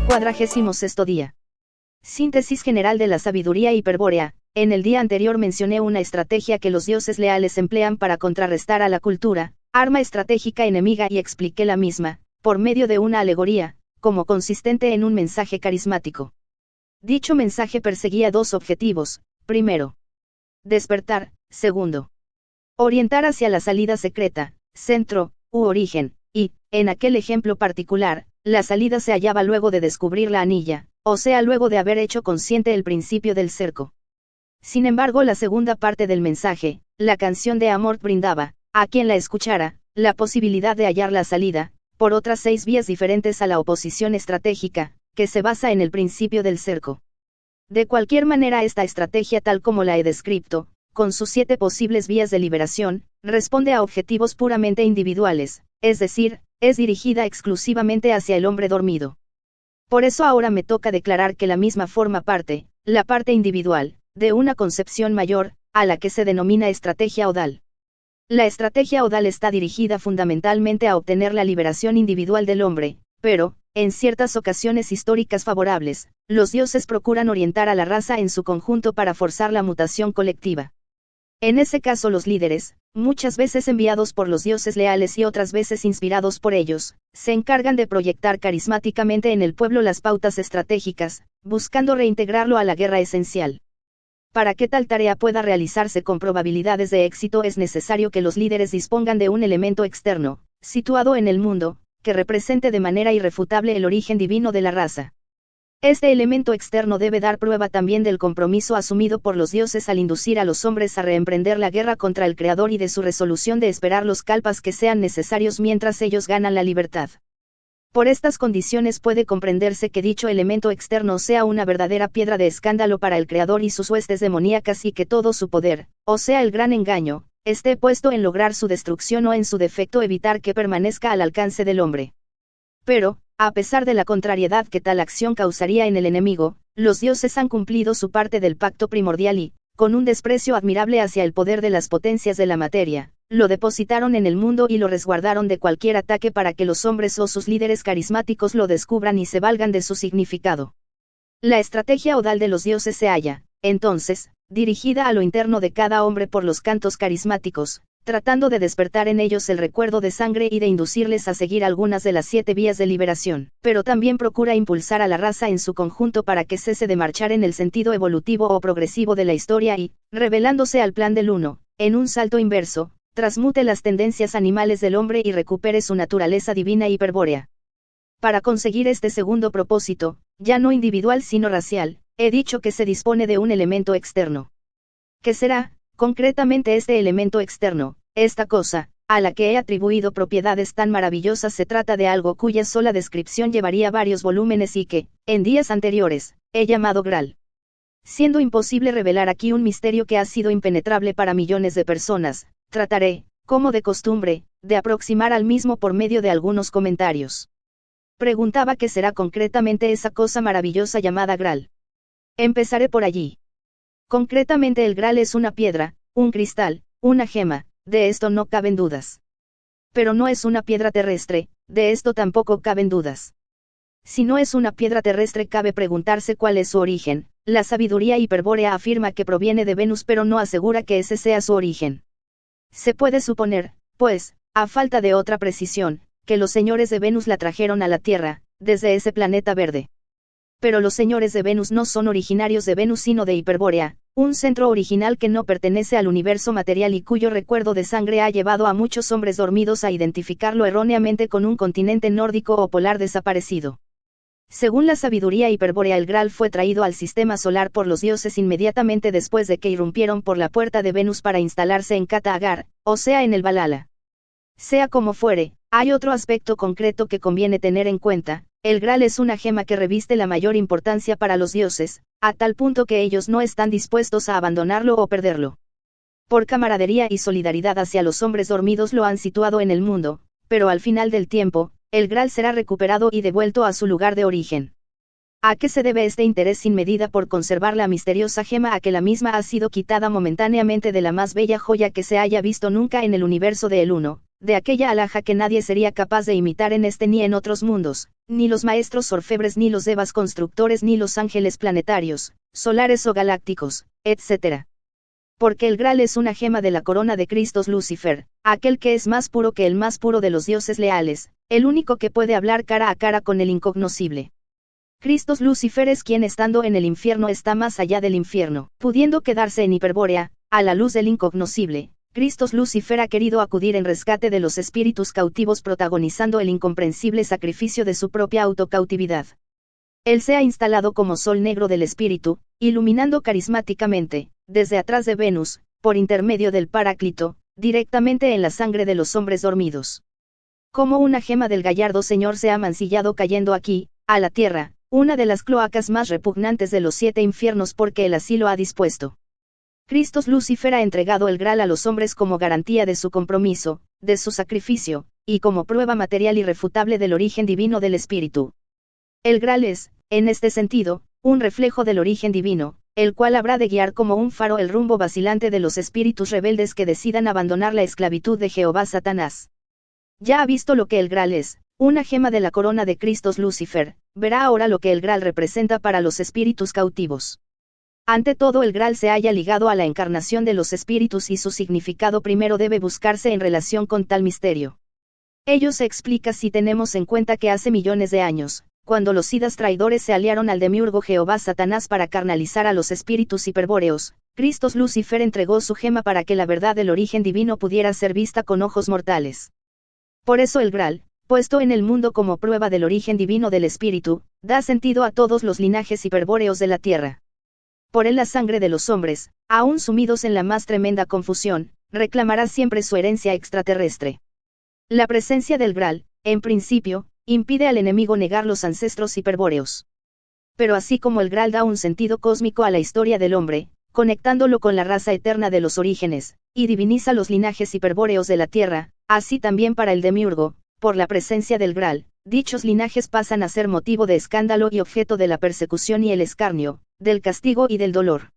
46º día. Síntesis general de la sabiduría hiperbórea. En el día anterior mencioné una estrategia que los dioses leales emplean para contrarrestar a la cultura, arma estratégica enemiga, y expliqué la misma, por medio de una alegoría, como consistente en un mensaje carismático. Dicho mensaje perseguía dos objetivos: primero, despertar; segundo, orientar hacia la salida secreta, centro, u origen, y, en aquel ejemplo particular, la salida se hallaba luego de descubrir la anilla, o sea, luego de haber hecho consciente el principio del cerco. Sin embargo, la segunda parte del mensaje, la canción de amor, brindaba, a quien la escuchara, la posibilidad de hallar la salida, por otras 6 vías diferentes a la oposición estratégica, que se basa en el principio del cerco. De cualquier manera, esta estrategia, tal como la he descrito, con sus 7 posibles vías de liberación, responde a objetivos puramente individuales, es decir, es dirigida exclusivamente hacia el hombre dormido. Por eso ahora me toca declarar que la misma forma parte, la parte individual, de una concepción mayor, a la que se denomina estrategia odal. La estrategia odal está dirigida fundamentalmente a obtener la liberación individual del hombre, pero, en ciertas ocasiones históricas favorables, los dioses procuran orientar a la raza en su conjunto para forzar la mutación colectiva. En ese caso, los líderes, muchas veces enviados por los dioses leales y otras veces inspirados por ellos, se encargan de proyectar carismáticamente en el pueblo las pautas estratégicas, buscando reintegrarlo a la guerra esencial. Para que tal tarea pueda realizarse con probabilidades de éxito, es necesario que los líderes dispongan de un elemento externo, situado en el mundo, que represente de manera irrefutable el origen divino de la raza. Este elemento externo debe dar prueba también del compromiso asumido por los dioses al inducir a los hombres a reemprender la guerra contra el Creador y de su resolución de esperar los kalpas que sean necesarios mientras ellos ganan la libertad. Por estas condiciones puede comprenderse que dicho elemento externo sea una verdadera piedra de escándalo para el Creador y sus huestes demoníacas, y que todo su poder, o sea el gran engaño, esté puesto en lograr su destrucción o en su defecto evitar que permanezca al alcance del hombre. Pero, a pesar de la contrariedad que tal acción causaría en el enemigo, los dioses han cumplido su parte del pacto primordial y, con un desprecio admirable hacia el poder de las potencias de la materia, lo depositaron en el mundo y lo resguardaron de cualquier ataque para que los hombres o sus líderes carismáticos lo descubran y se valgan de su significado. La estrategia odal de los dioses se halla, entonces, dirigida a lo interno de cada hombre por los cantos carismáticos, tratando de despertar en ellos el recuerdo de sangre y de inducirles a seguir algunas de las 7 vías de liberación, pero también procura impulsar a la raza en su conjunto para que cese de marchar en el sentido evolutivo o progresivo de la historia y, revelándose al plan del uno, en un salto inverso, transmute las tendencias animales del hombre y recupere su naturaleza divina hiperbórea. Para conseguir este segundo propósito, ya no individual sino racial, he dicho que se dispone de un elemento externo. ¿Qué será, concretamente, este elemento externo? Esta cosa, a la que he atribuido propiedades tan maravillosas, se trata de algo cuya sola descripción llevaría varios volúmenes y que, en días anteriores, he llamado Graal. Siendo imposible revelar aquí un misterio que ha sido impenetrable para millones de personas, trataré, como de costumbre, de aproximar al mismo por medio de algunos comentarios. Preguntaba qué será concretamente esa cosa maravillosa llamada Graal. Empezaré por allí. Concretamente, el Graal es una piedra, un cristal, una gema, de esto no caben dudas. Pero no es una piedra terrestre, de esto tampoco caben dudas. Si no es una piedra terrestre, cabe preguntarse cuál es su origen. La sabiduría hiperbórea afirma que proviene de Venus, pero no asegura que ese sea su origen. Se puede suponer, pues, a falta de otra precisión, que los señores de Venus la trajeron a la Tierra, desde ese planeta verde. Pero los señores de Venus no son originarios de Venus sino de Hiperbórea, un centro original que no pertenece al universo material y cuyo recuerdo de sangre ha llevado a muchos hombres dormidos a identificarlo erróneamente con un continente nórdico o polar desaparecido. Según la sabiduría hiperbórea, el Graal fue traído al sistema solar por los dioses inmediatamente después de que irrumpieron por la puerta de Venus para instalarse en Kata Agar, o sea en el Valhalla. Sea como fuere, hay otro aspecto concreto que conviene tener en cuenta. El Graal es una gema que reviste la mayor importancia para los dioses, a tal punto que ellos no están dispuestos a abandonarlo o perderlo. Por camaradería y solidaridad hacia los hombres dormidos lo han situado en el mundo, pero al final del tiempo, el Graal será recuperado y devuelto a su lugar de origen. ¿A qué se debe este interés sin medida por conservar la misteriosa gema? A que la misma ha sido quitada momentáneamente de la más bella joya que se haya visto nunca en el universo de El Uno, de aquella alhaja que nadie sería capaz de imitar en este ni en otros mundos, ni los maestros orfebres ni los devas constructores ni los ángeles planetarios, solares o galácticos, etc. Porque el Graal es una gema de la corona de Christos Lucifer, aquel que es más puro que el más puro de los dioses leales, el único que puede hablar cara a cara con el incognoscible. Christos Lucifer es quien estando en el infierno está más allá del infierno, pudiendo quedarse en Hiperbórea, a la luz del incognoscible. Christos Lucifer ha querido acudir en rescate de los espíritus cautivos protagonizando el incomprensible sacrificio de su propia autocautividad. Él se ha instalado como sol negro del espíritu, iluminando carismáticamente, desde atrás de Venus, por intermedio del Paráclito, directamente en la sangre de los hombres dormidos. Como una gema del gallardo Señor se ha mancillado cayendo aquí, a la tierra, una de las cloacas más repugnantes de los 7 infiernos porque Él así lo ha dispuesto. Christos Lucifer ha entregado el Graal a los hombres como garantía de su compromiso, de su sacrificio, y como prueba material irrefutable del origen divino del espíritu. El Graal es, en este sentido, un reflejo del origen divino, el cual habrá de guiar como un faro el rumbo vacilante de los espíritus rebeldes que decidan abandonar la esclavitud de Jehová Satanás. Ya ha visto lo que el Graal es, una gema de la corona de Christos Lucifer, verá ahora lo que el Graal representa para los espíritus cautivos. Ante todo el Graal se halla ligado a la encarnación de los espíritus y su significado primero debe buscarse en relación con tal misterio. Ello se explica si tenemos en cuenta que hace millones de años, cuando los sidas traidores se aliaron al demiurgo Jehová Satanás para carnalizar a los espíritus hiperbóreos, Christos Lucifer entregó su gema para que la verdad del origen divino pudiera ser vista con ojos mortales. Por eso el Graal, puesto en el mundo como prueba del origen divino del espíritu, da sentido a todos los linajes hiperbóreos de la tierra. Por él la sangre de los hombres, aún sumidos en la más tremenda confusión, reclamará siempre su herencia extraterrestre. La presencia del Graal, en principio, impide al enemigo negar los ancestros hiperbóreos. Pero así como el Graal da un sentido cósmico a la historia del hombre, conectándolo con la raza eterna de los orígenes, y diviniza los linajes hiperbóreos de la tierra, así también para el demiurgo, por la presencia del Graal, dichos linajes pasan a ser motivo de escándalo y objeto de la persecución y el escarnio, del castigo y del dolor.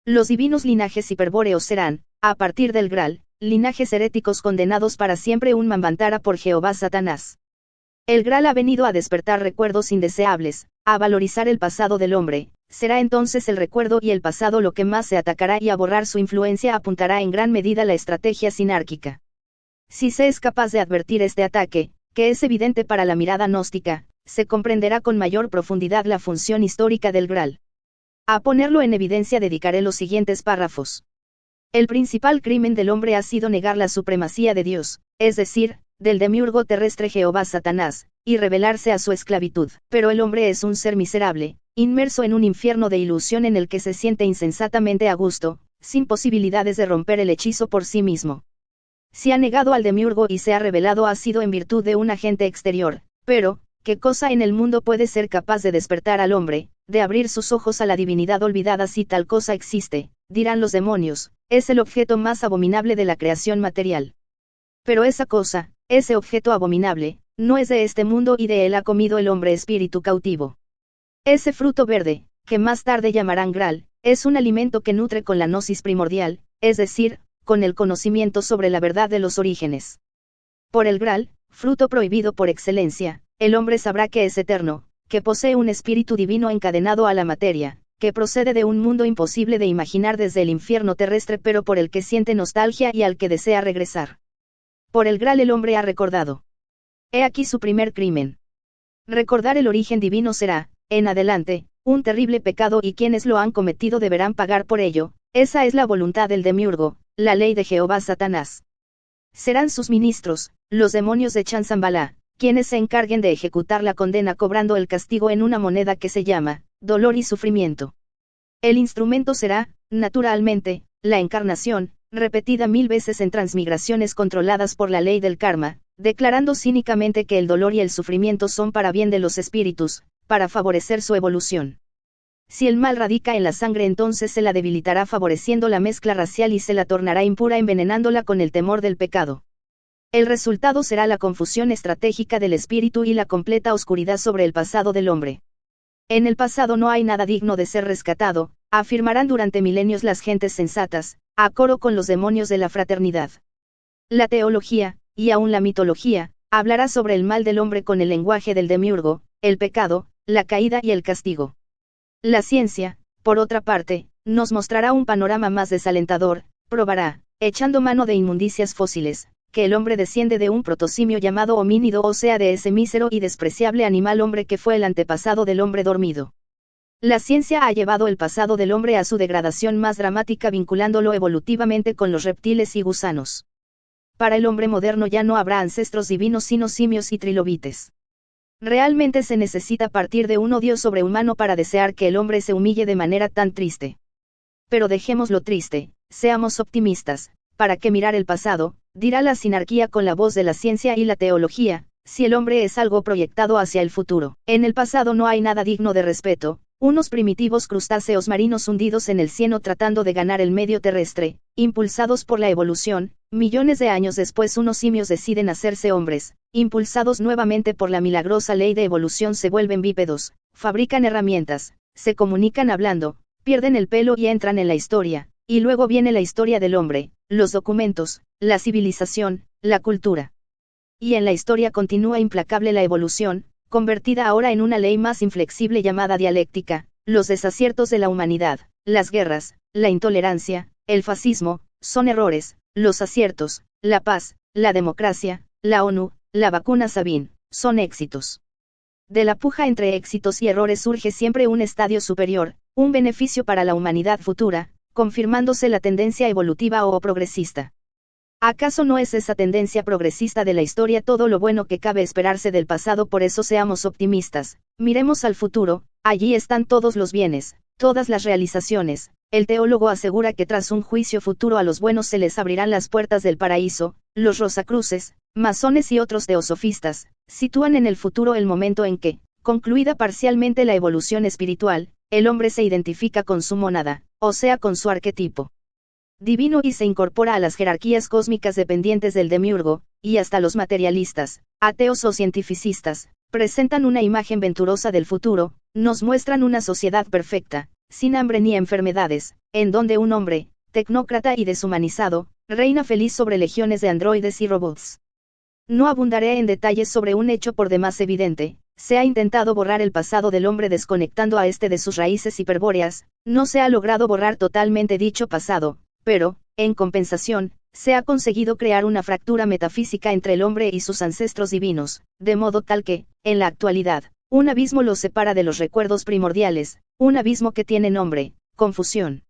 Los divinos linajes hiperbóreos serán, a partir del Graal, linajes heréticos condenados para siempre un Manvantara por Jehová Satanás. El Graal ha venido a despertar recuerdos indeseables, a valorizar el pasado del hombre, será entonces el recuerdo y el pasado lo que más se atacará y a borrar su influencia apuntará en gran medida la estrategia sinárquica. Si se es capaz de advertir este ataque, que es evidente para la mirada gnóstica, se comprenderá con mayor profundidad la función histórica del Graal. A ponerlo en evidencia dedicaré los siguientes párrafos. El principal crimen del hombre ha sido negar la supremacía de Dios, es decir, del demiurgo terrestre Jehová Satanás, y rebelarse a su esclavitud. Pero el hombre es un ser miserable, inmerso en un infierno de ilusión en el que se siente insensatamente a gusto, sin posibilidades de romper el hechizo por sí mismo. Si ha negado al demiurgo y se ha rebelado ha sido en virtud de un agente exterior, pero, ¿qué cosa en el mundo puede ser capaz de despertar al hombre, de abrir sus ojos a la divinidad olvidada si tal cosa existe? Dirán los demonios, es el objeto más abominable de la creación material. Pero esa cosa, ese objeto abominable, no es de este mundo y de él ha comido el hombre espíritu cautivo. Ese fruto verde, que más tarde llamarán Graal, es un alimento que nutre con la gnosis primordial, es decir, con el conocimiento sobre la verdad de los orígenes. Por el Graal, fruto prohibido por excelencia, el hombre sabrá que es eterno, que posee un espíritu divino encadenado a la materia, que procede de un mundo imposible de imaginar desde el infierno terrestre pero por el que siente nostalgia y al que desea regresar. Por el Graal el hombre ha recordado. He aquí su primer crimen. Recordar el origen divino será, en adelante, un terrible pecado y quienes lo han cometido deberán pagar por ello, esa es la voluntad del demiurgo, la ley de Jehová Satanás. Serán sus ministros, los demonios de Chanzambalá, quienes se encarguen de ejecutar la condena cobrando el castigo en una moneda que se llama, dolor y sufrimiento. El instrumento será, naturalmente, la encarnación, repetida 1000 veces en transmigraciones controladas por la ley del karma, declarando cínicamente que el dolor y el sufrimiento son para bien de los espíritus, para favorecer su evolución. Si el mal radica en la sangre entonces se la debilitará favoreciendo la mezcla racial y se la tornará impura envenenándola con el temor del pecado. El resultado será la confusión estratégica del espíritu y la completa oscuridad sobre el pasado del hombre. En el pasado no hay nada digno de ser rescatado, afirmarán durante milenios las gentes sensatas, a coro con los demonios de la fraternidad. La teología, y aún la mitología, hablará sobre el mal del hombre con el lenguaje del demiurgo, el pecado, la caída y el castigo. La ciencia, por otra parte, nos mostrará un panorama más desalentador, probará, echando mano de inmundicias fósiles, que el hombre desciende de un protosimio llamado homínido, o sea, de ese mísero y despreciable animal hombre que fue el antepasado del hombre dormido. La ciencia ha llevado el pasado del hombre a su degradación más dramática, vinculándolo evolutivamente con los reptiles y gusanos. Para el hombre moderno ya no habrá ancestros divinos sino simios y trilobites. Realmente se necesita partir de un odio sobrehumano para desear que el hombre se humille de manera tan triste. Pero dejémoslo triste, seamos optimistas. ¿Para qué mirar el pasado?, dirá la sinarquía con la voz de la ciencia y la teología, si el hombre es algo proyectado hacia el futuro. En el pasado no hay nada digno de respeto, unos primitivos crustáceos marinos hundidos en el cieno tratando de ganar el medio terrestre, impulsados por la evolución, millones de años después unos simios deciden hacerse hombres, impulsados nuevamente por la milagrosa ley de evolución se vuelven bípedos, fabrican herramientas, se comunican hablando, pierden el pelo y entran en la historia. Y luego viene la historia del hombre, los documentos, la civilización, la cultura. Y en la historia continúa implacable la evolución, convertida ahora en una ley más inflexible llamada dialéctica, los desaciertos de la humanidad, las guerras, la intolerancia, el fascismo, son errores, los aciertos, la paz, la democracia, la ONU, la vacuna Sabin, son éxitos. De la puja entre éxitos y errores surge siempre un estadio superior, un beneficio para la humanidad futura, confirmándose la tendencia evolutiva o progresista. ¿Acaso no es esa tendencia progresista de la historia todo lo bueno que cabe esperarse del pasado? Por eso seamos optimistas, miremos al futuro, allí están todos los bienes, todas las realizaciones. El teólogo asegura que tras un juicio futuro a los buenos se les abrirán las puertas del paraíso. Los rosacruces, masones y otros teosofistas, sitúan en el futuro el momento en que, concluida parcialmente la evolución espiritual, el hombre se identifica con su mónada, o sea con su arquetipo divino y se incorpora a las jerarquías cósmicas dependientes del demiurgo, y hasta los materialistas, ateos o cientificistas, presentan una imagen venturosa del futuro, nos muestran una sociedad perfecta, sin hambre ni enfermedades, en donde un hombre, tecnócrata y deshumanizado, reina feliz sobre legiones de androides y robots. No abundaré en detalles sobre un hecho por demás evidente. Se ha intentado borrar el pasado del hombre desconectando a este de sus raíces hiperbóreas, no se ha logrado borrar totalmente dicho pasado, pero, en compensación, se ha conseguido crear una fractura metafísica entre el hombre y sus ancestros divinos, de modo tal que, en la actualidad, un abismo los separa de los recuerdos primordiales, un abismo que tiene nombre, confusión.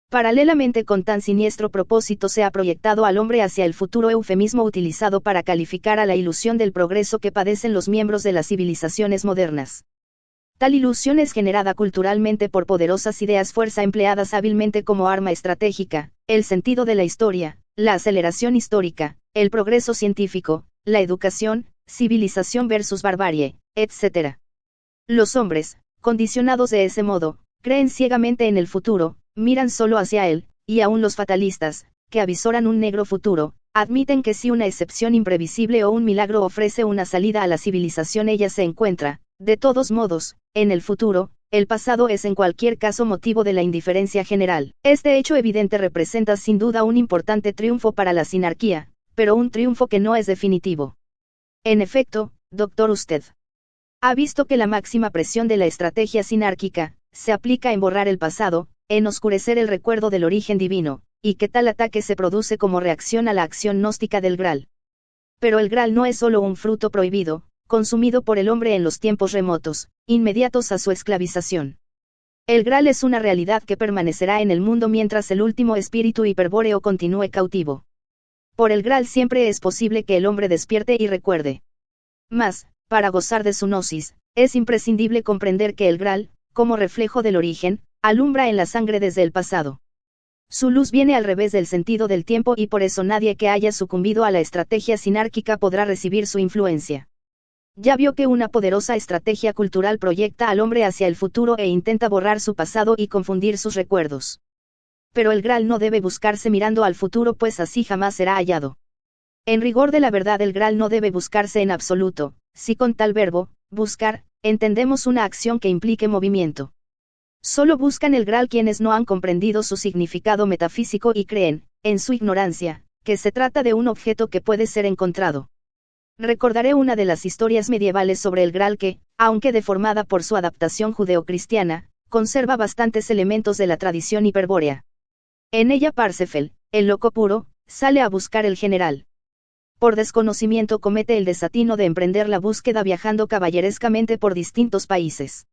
Paralelamente con tan siniestro propósito se ha proyectado al hombre hacia el futuro, eufemismo utilizado para calificar a la ilusión del progreso que padecen los miembros de las civilizaciones modernas. Tal ilusión es generada culturalmente por poderosas ideas fuerza empleadas hábilmente como arma estratégica, el sentido de la historia, la aceleración histórica, el progreso científico, la educación, civilización versus barbarie, etc. Los hombres, condicionados de ese modo, creen ciegamente en el futuro, miran solo hacia él, y aún los fatalistas, que avisoran un negro futuro, admiten que si una excepción imprevisible o un milagro ofrece una salida a la civilización ella se encuentra, de todos modos, en el futuro. El pasado es en cualquier caso motivo de la indiferencia general. Este hecho evidente representa sin duda un importante triunfo para la sinarquía, pero un triunfo que no es definitivo. En efecto, doctor, usted ha visto que la máxima presión de la estrategia sinárquica se aplica en borrar el pasado, en oscurecer el recuerdo del origen divino, y que tal ataque se produce como reacción a la acción gnóstica del Graal. Pero el Graal no es solo un fruto prohibido, consumido por el hombre en los tiempos remotos, inmediatos a su esclavización. El Graal es una realidad que permanecerá en el mundo mientras el último espíritu hiperbóreo continúe cautivo. Por el Graal siempre es posible que el hombre despierte y recuerde. Mas, para gozar de su gnosis, es imprescindible comprender que el Graal, como reflejo del origen, alumbra en la sangre desde el pasado. Su luz viene al revés del sentido del tiempo y por eso nadie que haya sucumbido a la estrategia sinárquica podrá recibir su influencia. Ya vio que una poderosa estrategia cultural proyecta al hombre hacia el futuro e intenta borrar su pasado y confundir sus recuerdos. Pero el Graal no debe buscarse mirando al futuro, pues así jamás será hallado. En rigor de la verdad, el Graal no debe buscarse en absoluto, si con tal verbo, buscar, entendemos una acción que implique movimiento. Solo buscan el Graal quienes no han comprendido su significado metafísico y creen, en su ignorancia, que se trata de un objeto que puede ser encontrado. Recordaré una de las historias medievales sobre el Graal que, aunque deformada por su adaptación judeocristiana, conserva bastantes elementos de la tradición hiperbórea. En ella Parsifal, el loco puro, sale a buscar el general. Por desconocimiento comete el desatino de emprender la búsqueda viajando caballerescamente por distintos países.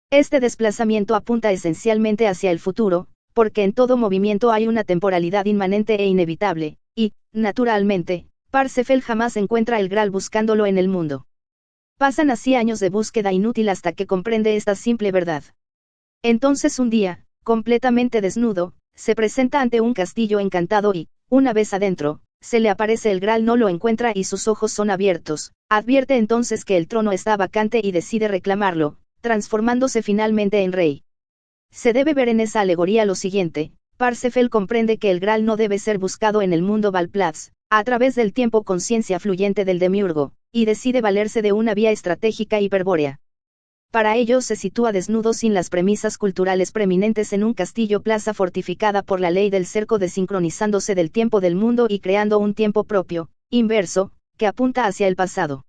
Este desplazamiento apunta esencialmente hacia el futuro, porque en todo movimiento hay una temporalidad inmanente e inevitable, y, naturalmente, Parsifal jamás encuentra el Graal buscándolo en el mundo. Pasan así años de búsqueda inútil hasta que comprende esta simple verdad. Entonces un día, completamente desnudo, se presenta ante un castillo encantado y, una vez adentro, se le aparece el Graal, no lo encuentra y sus ojos son abiertos, advierte entonces que el trono está vacante y decide reclamarlo, transformándose finalmente en rey. Se debe ver en esa alegoría lo siguiente: Parsifal comprende que el Graal no debe ser buscado en el mundo Valplatz, a través del tiempo conciencia fluyente del demiurgo, y decide valerse de una vía estratégica hiperbórea. Para ello se sitúa desnudo sin las premisas culturales preeminentes en un castillo plaza fortificada por la ley del cerco, desincronizándose del tiempo del mundo y creando un tiempo propio, inverso, que apunta hacia el pasado.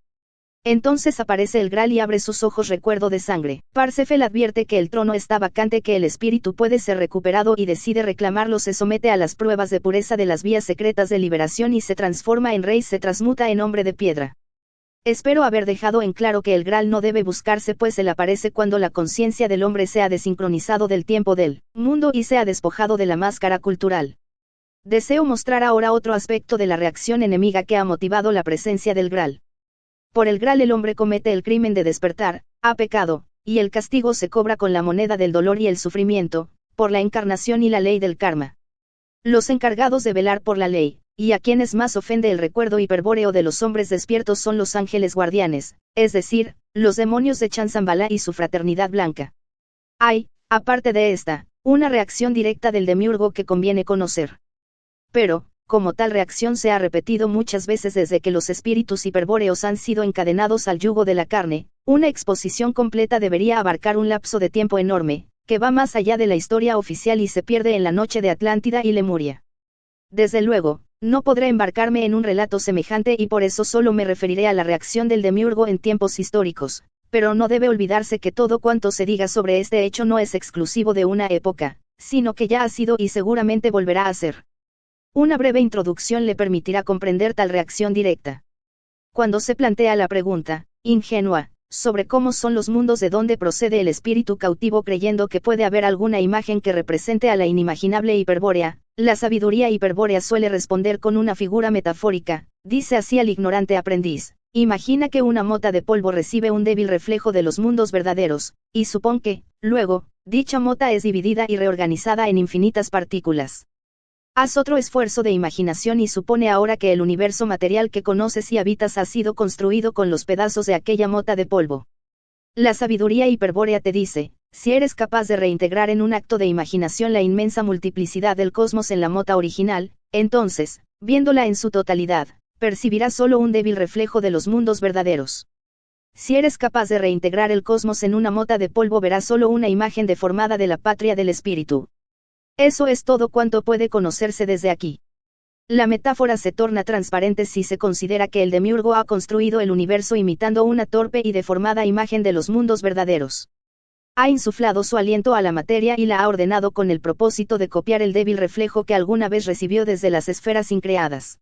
Entonces aparece el Graal y abre sus ojos recuerdo de sangre. Parsifal advierte que el trono está vacante, que el espíritu puede ser recuperado y decide reclamarlo. Se somete a las pruebas de pureza de las vías secretas de liberación y se transforma en rey, se transmuta en hombre de piedra. Espero haber dejado en claro que el Graal no debe buscarse, pues él aparece cuando la conciencia del hombre se ha desincronizado del tiempo del mundo y se ha despojado de la máscara cultural. Deseo mostrar ahora otro aspecto de la reacción enemiga que ha motivado la presencia del Graal. Por el Graal el hombre comete el crimen de despertar, ha pecado, y el castigo se cobra con la moneda del dolor y el sufrimiento, por la encarnación y la ley del karma. Los encargados de velar por la ley, y a quienes más ofende el recuerdo hiperbóreo de los hombres despiertos, son los ángeles guardianes, es decir, los demonios de Chanzambala y su fraternidad blanca. Hay, aparte de esta, una reacción directa del demiurgo que conviene conocer. Pero, como tal reacción se ha repetido muchas veces desde que los espíritus hiperbóreos han sido encadenados al yugo de la carne, una exposición completa debería abarcar un lapso de tiempo enorme, que va más allá de la historia oficial y se pierde en la noche de Atlántida y Lemuria. Desde luego, no podré embarcarme en un relato semejante y por eso solo me referiré a la reacción del demiurgo en tiempos históricos, pero no debe olvidarse que todo cuanto se diga sobre este hecho no es exclusivo de una época, sino que ya ha sido y seguramente volverá a ser. Una breve introducción le permitirá comprender tal reacción directa. Cuando se plantea la pregunta, ingenua, sobre cómo son los mundos de donde procede el espíritu cautivo, creyendo que puede haber alguna imagen que represente a la inimaginable hiperbórea, la sabiduría hiperbórea suele responder con una figura metafórica. Dice así al ignorante aprendiz: imagina que una mota de polvo recibe un débil reflejo de los mundos verdaderos, y supón que, luego, dicha mota es dividida y reorganizada en infinitas partículas. Haz otro esfuerzo de imaginación y supone ahora que el universo material que conoces y habitas ha sido construido con los pedazos de aquella mota de polvo. La sabiduría hiperbórea te dice: si eres capaz de reintegrar en un acto de imaginación la inmensa multiplicidad del cosmos en la mota original, entonces, viéndola en su totalidad, percibirás solo un débil reflejo de los mundos verdaderos. Si eres capaz de reintegrar el cosmos en una mota de polvo, verás solo una imagen deformada de la patria del espíritu. Eso es todo cuanto puede conocerse desde aquí. La metáfora se torna transparente si se considera que el demiurgo ha construido el universo imitando una torpe y deformada imagen de los mundos verdaderos. Ha insuflado su aliento a la materia y la ha ordenado con el propósito de copiar el débil reflejo que alguna vez recibió desde las esferas increadas.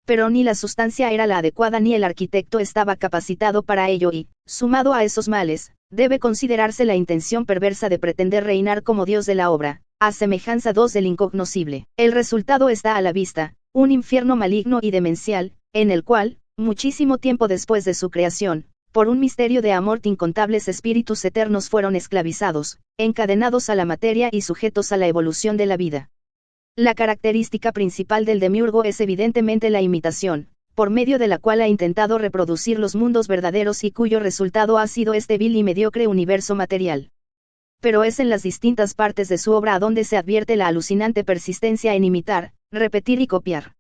Pero ni la sustancia era la adecuada ni el arquitecto estaba capacitado para ello y, sumado a esos males, debe considerarse la intención perversa de pretender reinar como Dios de la obra, a semejanza del incognoscible. El resultado está a la vista: un infierno maligno y demencial, en el cual, muchísimo tiempo después de su creación, por un misterio de amor, incontables espíritus eternos fueron esclavizados, encadenados a la materia y sujetos a la evolución de la vida. La característica principal del demiurgo es evidentemente la imitación, por medio de la cual ha intentado reproducir los mundos verdaderos y cuyo resultado ha sido este vil y mediocre universo material. Pero es en las distintas partes de su obra a donde se advierte la alucinante persistencia en imitar, repetir y copiar.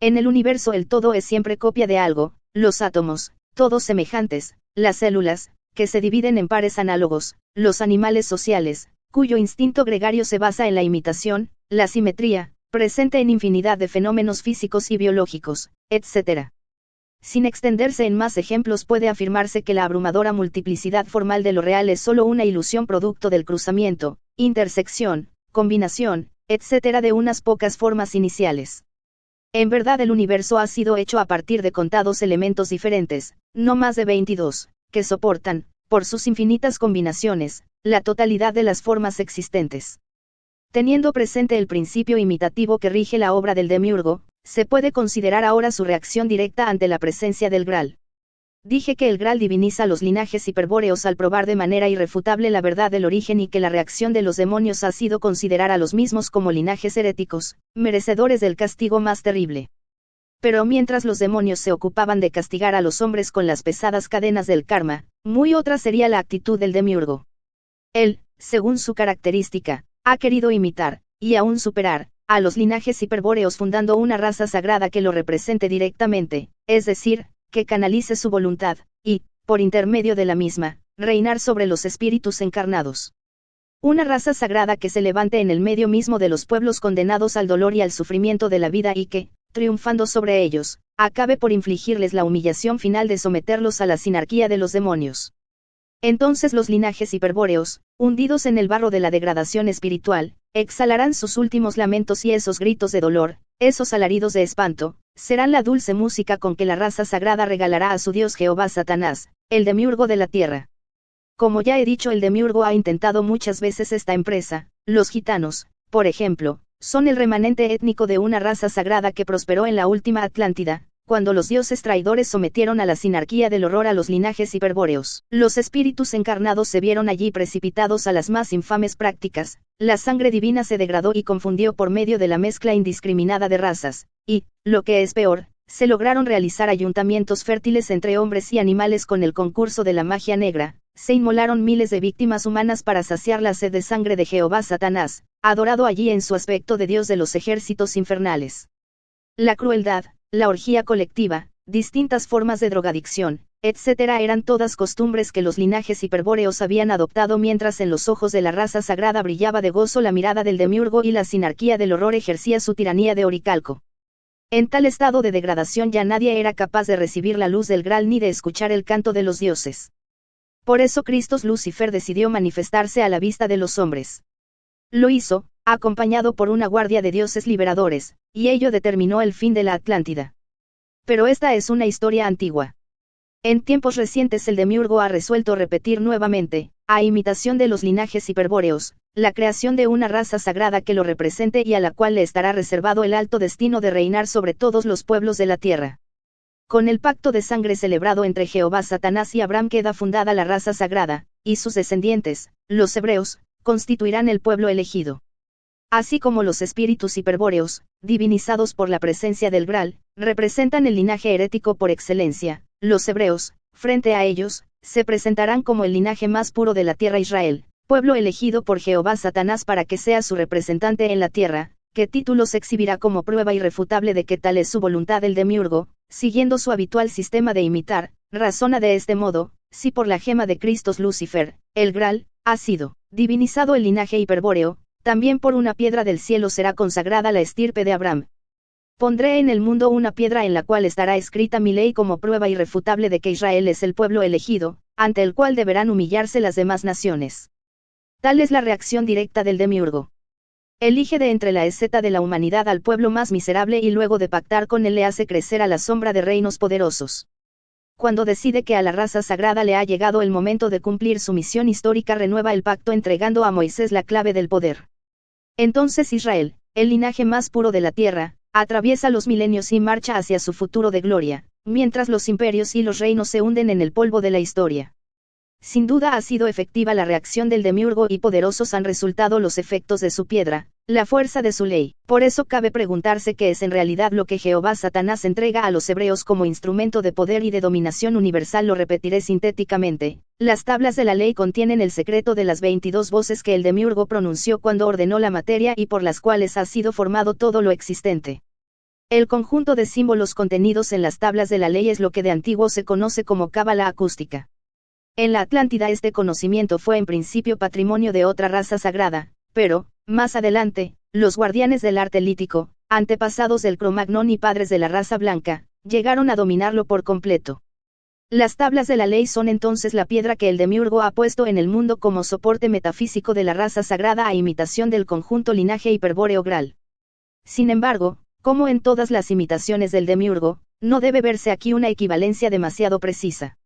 En el universo el todo es siempre copia de algo: los átomos, todos semejantes; las células, que se dividen en pares análogos; los animales sociales, cuyo instinto gregario se basa en la imitación; la simetría, presente en infinidad de fenómenos físicos y biológicos, etc. Sin extenderse en más ejemplos, puede afirmarse que la abrumadora multiplicidad formal de lo real es solo una ilusión producto del cruzamiento, intersección, combinación, etc. de unas pocas formas iniciales. En verdad el universo ha sido hecho a partir de contados elementos diferentes, no más de 22, que soportan, por sus infinitas combinaciones, la totalidad de las formas existentes. Teniendo presente el principio imitativo que rige la obra del demiurgo, se puede considerar ahora su reacción directa ante la presencia del Graal. Dije que el Graal diviniza los linajes hiperbóreos al probar de manera irrefutable la verdad del origen y que la reacción de los demonios ha sido considerar a los mismos como linajes heréticos, merecedores del castigo más terrible. Pero mientras los demonios se ocupaban de castigar a los hombres con las pesadas cadenas del karma, muy otra sería la actitud del demiurgo. Él, según su característica, ha querido imitar, y aún superar, a los linajes hiperbóreos fundando una raza sagrada que lo represente directamente, es decir, que canalice su voluntad, y, por intermedio de la misma, reinar sobre los espíritus encarnados. Una raza sagrada que se levante en el medio mismo de los pueblos condenados al dolor y al sufrimiento de la vida y que, triunfando sobre ellos, acabe por infligirles la humillación final de someterlos a la sinarquía de los demonios. Entonces los linajes hiperbóreos, hundidos en el barro de la degradación espiritual, exhalarán sus últimos lamentos y esos gritos de dolor, esos alaridos de espanto, serán la dulce música con que la raza sagrada regalará a su dios Jehová Satanás, el demiurgo de la tierra. Como ya he dicho, el demiurgo ha intentado muchas veces esta empresa. Los gitanos, por ejemplo, son el remanente étnico de una raza sagrada que prosperó en la última Atlántida, cuando los dioses traidores sometieron a la sinarquía del horror a los linajes hiperbóreos. Los espíritus encarnados se vieron allí precipitados a las más infames prácticas, la sangre divina se degradó y confundió por medio de la mezcla indiscriminada de razas, y, lo que es peor, se lograron realizar ayuntamientos fértiles entre hombres y animales con el concurso de la magia negra, se inmolaron miles de víctimas humanas para saciar la sed de sangre de Jehová Satanás, adorado allí en su aspecto de dios de los ejércitos infernales. La crueldad, la orgía colectiva, distintas formas de drogadicción, etc. eran todas costumbres que los linajes hiperbóreos habían adoptado mientras en los ojos de la raza sagrada brillaba de gozo la mirada del demiurgo y la sinarquía del horror ejercía su tiranía de oricalco. En tal estado de degradación ya nadie era capaz de recibir la luz del Graal ni de escuchar el canto de los dioses. Por eso Cristo Lucifer decidió manifestarse a la vista de los hombres. Lo hizo, acompañado por una guardia de dioses liberadores, y ello determinó el fin de la Atlántida. Pero esta es una historia antigua. En tiempos recientes el demiurgo ha resuelto repetir nuevamente, a imitación de los linajes hiperbóreos, la creación de una raza sagrada que lo represente y a la cual le estará reservado el alto destino de reinar sobre todos los pueblos de la tierra. Con el pacto de sangre celebrado entre Jehová Satanás y Abraham queda fundada la raza sagrada, y sus descendientes, los hebreos, constituirán el pueblo elegido. Así como los espíritus hiperbóreos, divinizados por la presencia del Graal, representan el linaje herético por excelencia, los hebreos, frente a ellos, se presentarán como el linaje más puro de la tierra Israel, pueblo elegido por Jehová Satanás para que sea su representante en la tierra, que títulos exhibirá como prueba irrefutable de que tal es su voluntad el demiurgo, siguiendo su habitual sistema de imitar, razona de este modo, si por la gema de Cristo Lucifer, el Graal, ha sido divinizado el linaje hiperbóreo, también por una piedra del cielo será consagrada la estirpe de Abraham. Pondré en el mundo una piedra en la cual estará escrita mi ley como prueba irrefutable de que Israel es el pueblo elegido, ante el cual deberán humillarse las demás naciones. Tal es la reacción directa del demiurgo. Elige de entre la esceta de la humanidad al pueblo más miserable y luego de pactar con él le hace crecer a la sombra de reinos poderosos. Cuando decide que a la raza sagrada le ha llegado el momento de cumplir su misión histórica, renueva el pacto entregando a Moisés la clave del poder. Entonces Israel, el linaje más puro de la tierra, atraviesa los milenios y marcha hacia su futuro de gloria, mientras los imperios y los reinos se hunden en el polvo de la historia. Sin duda ha sido efectiva la reacción del demiurgo y poderosos han resultado los efectos de su piedra, la fuerza de su ley. Por eso cabe preguntarse qué es en realidad lo que Jehová Satanás entrega a los hebreos como instrumento de poder y de dominación universal. Lo repetiré sintéticamente. Las tablas de la ley contienen el secreto de las 22 voces que el demiurgo pronunció cuando ordenó la materia y por las cuales ha sido formado todo lo existente. El conjunto de símbolos contenidos en las tablas de la ley es lo que de antiguo se conoce como cábala acústica. En la Atlántida este conocimiento fue en principio patrimonio de otra raza sagrada, pero, más adelante, los guardianes del arte lítico, antepasados del Cro-Magnon y padres de la raza blanca, llegaron a dominarlo por completo. Las tablas de la ley son entonces la piedra que el demiurgo ha puesto en el mundo como soporte metafísico de la raza sagrada a imitación del conjunto linaje hiperbóreo Graal. Sin embargo, como en todas las imitaciones del demiurgo, no debe verse aquí una equivalencia demasiado precisa.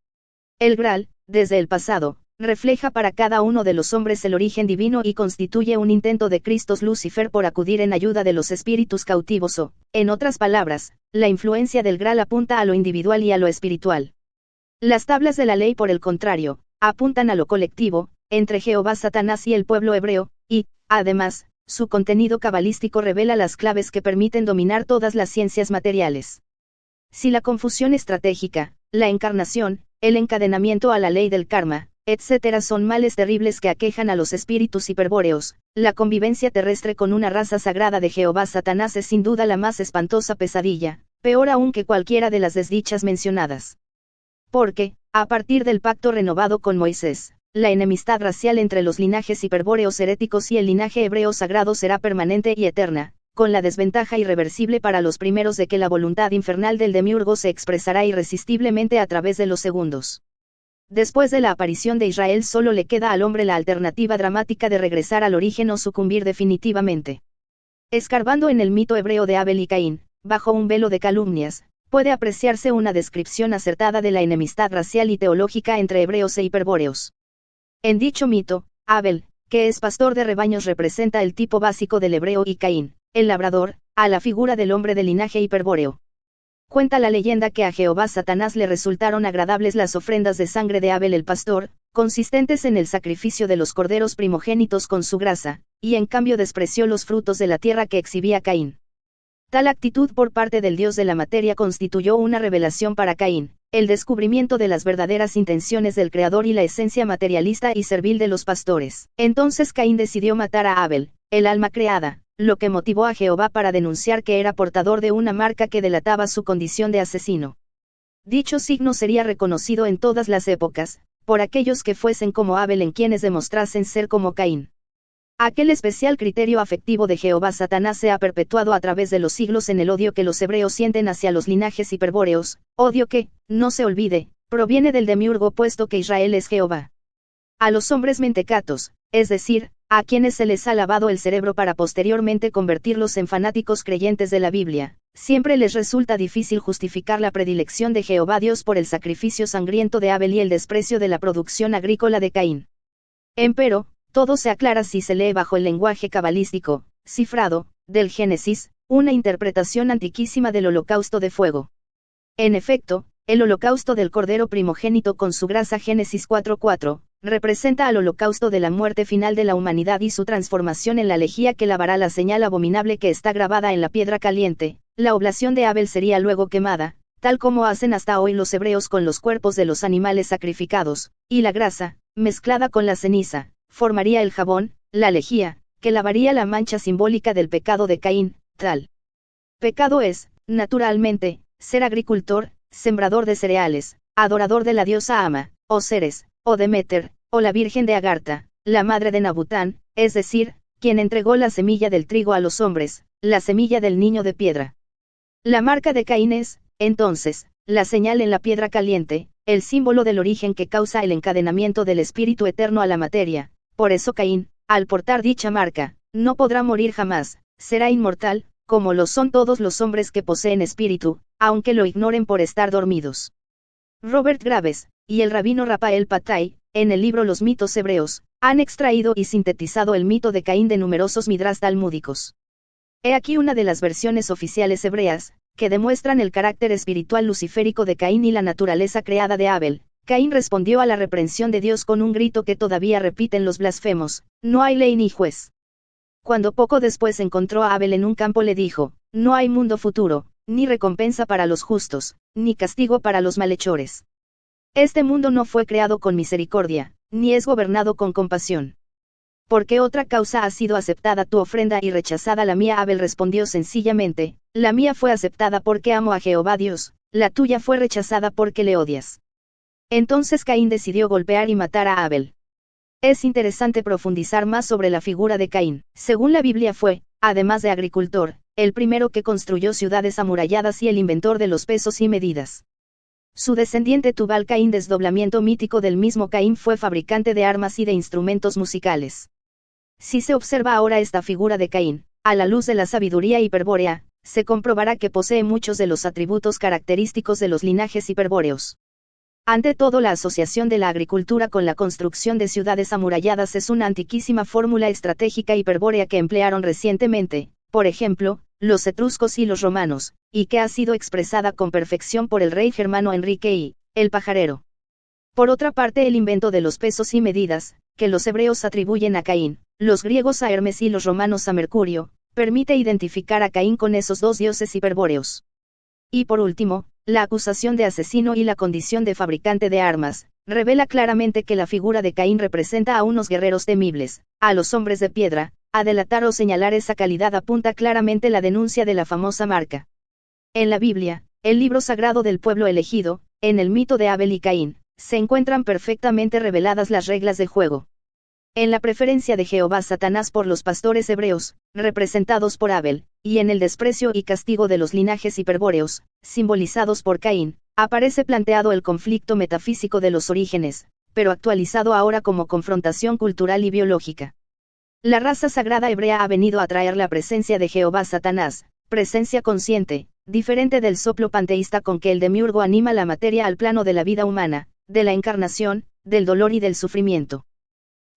El Graal, desde el pasado, refleja para cada uno de los hombres el origen divino y constituye un intento de Cristos Lucifer por acudir en ayuda de los espíritus cautivos o, en otras palabras, la influencia del Graal apunta a lo individual y a lo espiritual. Las tablas de la ley, por el contrario, apuntan a lo colectivo, entre Jehová, Satanás y el pueblo hebreo, y, además, su contenido cabalístico revela las claves que permiten dominar todas las ciencias materiales. Si la confusión estratégica, la encarnación, el encadenamiento a la ley del karma, etc. son males terribles que aquejan a los espíritus hiperbóreos, la convivencia terrestre con una raza sagrada de Jehová Satanás es sin duda la más espantosa pesadilla, peor aún que cualquiera de las desdichas mencionadas. Porque, a partir del pacto renovado con Moisés, la enemistad racial entre los linajes hiperbóreos heréticos y el linaje hebreo sagrado será permanente y eterna, con la desventaja irreversible para los primeros de que la voluntad infernal del demiurgo se expresará irresistiblemente a través de los segundos. Después de la aparición de Israel solo le queda al hombre la alternativa dramática de regresar al origen o sucumbir definitivamente. Escarbando en el mito hebreo de Abel y Caín, bajo un velo de calumnias, puede apreciarse una descripción acertada de la enemistad racial y teológica entre hebreos e hiperbóreos. En dicho mito, Abel, que es pastor de rebaños, representa el tipo básico del hebreo y Caín, el labrador, a la figura del hombre de linaje hiperbóreo. Cuenta la leyenda que a Jehová Satanás le resultaron agradables las ofrendas de sangre de Abel el pastor, consistentes en el sacrificio de los corderos primogénitos con su grasa, y en cambio despreció los frutos de la tierra que exhibía Caín. Tal actitud por parte del Dios de la materia constituyó una revelación para Caín, el descubrimiento de las verdaderas intenciones del Creador y la esencia materialista y servil de los pastores. Entonces Caín decidió matar a Abel, el alma creada, lo que motivó a Jehová para denunciar que era portador de una marca que delataba su condición de asesino. Dicho signo sería reconocido en todas las épocas, por aquellos que fuesen como Abel en quienes demostrasen ser como Caín. Aquel especial criterio afectivo de Jehová Satanás se ha perpetuado a través de los siglos en el odio que los hebreos sienten hacia los linajes hiperbóreos, odio que, no se olvide, proviene del demiurgo puesto que Israel es Jehová. A los hombres mentecatos, es decir, a quienes se les ha lavado el cerebro para posteriormente convertirlos en fanáticos creyentes de la Biblia, siempre les resulta difícil justificar la predilección de Jehová Dios por el sacrificio sangriento de Abel y el desprecio de la producción agrícola de Caín. Empero, todo se aclara si se lee bajo el lenguaje cabalístico, cifrado, del Génesis, una interpretación antiquísima del holocausto de fuego. En efecto, el holocausto del cordero primogénito con su grasa, Génesis 4:4, representa al holocausto de la muerte final de la humanidad y su transformación en la lejía que lavará la señal abominable que está grabada en la piedra caliente. La oblación de Abel sería luego quemada, tal como hacen hasta hoy los hebreos con los cuerpos de los animales sacrificados, y la grasa, mezclada con la ceniza, formaría el jabón, la lejía, que lavaría la mancha simbólica del pecado de Caín. Tal pecado es, naturalmente, ser agricultor, sembrador de cereales, adorador de la diosa Ama, o Ceres, o Demeter, o la Virgen de Agartha, la madre de Nabután, es decir, quien entregó la semilla del trigo a los hombres, la semilla del niño de piedra. La marca de Caín es, entonces, la señal en la piedra caliente, el símbolo del origen que causa el encadenamiento del espíritu eterno a la materia. Por eso Caín, al portar dicha marca, no podrá morir jamás, será inmortal, como lo son todos los hombres que poseen espíritu, aunque lo ignoren por estar dormidos. Robert Graves, y el rabino Rafael Patai, en el libro Los mitos hebreos, han extraído y sintetizado el mito de Caín de numerosos midrash talmúdicos. He aquí una de las versiones oficiales hebreas, que demuestran el carácter espiritual luciférico de Caín y la naturaleza creada de Abel. Caín respondió a la reprensión de Dios con un grito que todavía repiten los blasfemos: no hay ley ni juez. Cuando poco después encontró a Abel en un campo le dijo: no hay mundo futuro, ni recompensa para los justos, ni castigo para los malhechores. Este mundo no fue creado con misericordia, ni es gobernado con compasión. ¿Por qué otra causa ha sido aceptada tu ofrenda y rechazada la mía? Abel respondió sencillamente: la mía fue aceptada porque amo a Jehová Dios, la tuya fue rechazada porque le odias. Entonces Caín decidió golpear y matar a Abel. Es interesante profundizar más sobre la figura de Caín. Según la Biblia fue, además de agricultor, el primero que construyó ciudades amuralladas y el inventor de los pesos y medidas. Su descendiente Tubal Caín, desdoblamiento mítico del mismo Caín, fue fabricante de armas y de instrumentos musicales. Si se observa ahora esta figura de Caín, a la luz de la sabiduría hiperbórea, se comprobará que posee muchos de los atributos característicos de los linajes hiperbóreos. Ante todo, la asociación de la agricultura con la construcción de ciudades amuralladas es una antiquísima fórmula estratégica hiperbórea que emplearon recientemente, por ejemplo, los etruscos y los romanos, y que ha sido expresada con perfección por el rey germano Enrique I, el pajarero. Por otra parte, el invento de los pesos y medidas, que los hebreos atribuyen a Caín, los griegos a Hermes y los romanos a Mercurio, permite identificar a Caín con esos dos dioses hiperbóreos. Y por último, la acusación de asesino y la condición de fabricante de armas, revela claramente que la figura de Caín representa a unos guerreros temibles, a los hombres de piedra. A delatar o señalar esa calidad apunta claramente la denuncia de la famosa marca. En la Biblia, el libro sagrado del pueblo elegido, en el mito de Abel y Caín, se encuentran perfectamente reveladas las reglas de juego. En la preferencia de Jehová Satanás por los pastores hebreos, representados por Abel, y en el desprecio y castigo de los linajes hiperbóreos, simbolizados por Caín, aparece planteado el conflicto metafísico de los orígenes, pero actualizado ahora como confrontación cultural y biológica. La raza sagrada hebrea ha venido a traer la presencia de Jehová Satanás, presencia consciente, diferente del soplo panteísta con que el demiurgo anima la materia al plano de la vida humana, de la encarnación, del dolor y del sufrimiento.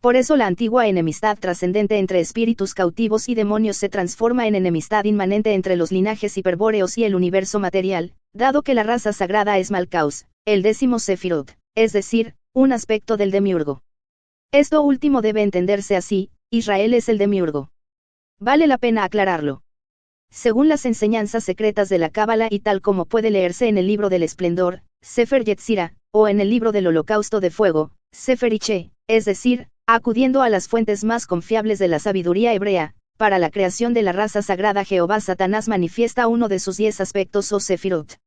Por eso la antigua enemistad trascendente entre espíritus cautivos y demonios se transforma en enemistad inmanente entre los linajes hiperbóreos y el universo material, dado que la raza sagrada es Malkaus, el 10º Sefirot, es decir, un aspecto del demiurgo. Esto último debe entenderse así: Israel es el demiurgo. Vale la pena aclararlo. Según las enseñanzas secretas de la Cábala y tal como puede leerse en el libro del esplendor, Sefer Yetzirah, o en el libro del holocausto de fuego, Sefer Iche, es decir, acudiendo a las fuentes más confiables de la sabiduría hebrea, para la creación de la raza sagrada Jehová Satanás manifiesta uno de sus 10 aspectos o Sefirot.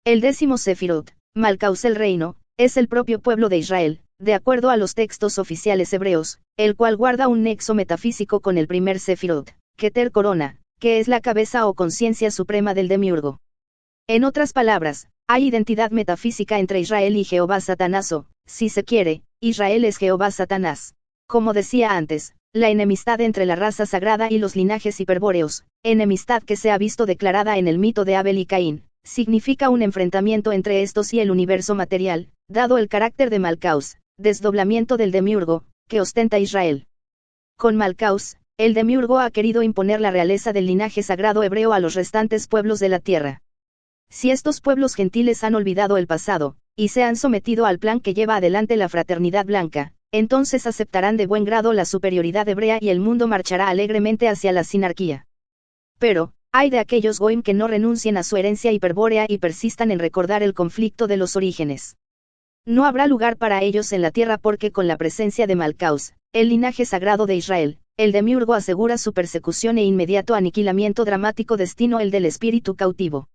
El 10º Sefirot, Malkaus el reino, es el propio pueblo de Israel, de acuerdo a los textos oficiales hebreos, el cual guarda un nexo metafísico con el primer Sefirot, Keter corona, que es la cabeza o conciencia suprema del demiurgo. En otras palabras, hay identidad metafísica entre Israel y Jehová Satanás o, si se quiere, Israel es Jehová Satanás. Como decía antes, la enemistad entre la raza sagrada y los linajes hiperbóreos, enemistad que se ha visto declarada en el mito de Abel y Caín, significa un enfrentamiento entre estos y el universo material, dado el carácter de Malkaus, desdoblamiento del demiurgo, que ostenta Israel. Con Malkaus, el demiurgo ha querido imponer la realeza del linaje sagrado hebreo a los restantes pueblos de la tierra. Si estos pueblos gentiles han olvidado el pasado, y se han sometido al plan que lleva adelante la fraternidad blanca, entonces aceptarán de buen grado la superioridad hebrea y el mundo marchará alegremente hacia la sinarquía. Pero, hay de aquellos goim que no renuncien a su herencia hiperbórea y persistan en recordar el conflicto de los orígenes. No habrá lugar para ellos en la tierra porque con la presencia de Malkaus, el linaje sagrado de Israel, el demiurgo asegura su persecución e inmediato aniquilamiento, dramático destino el del espíritu cautivo.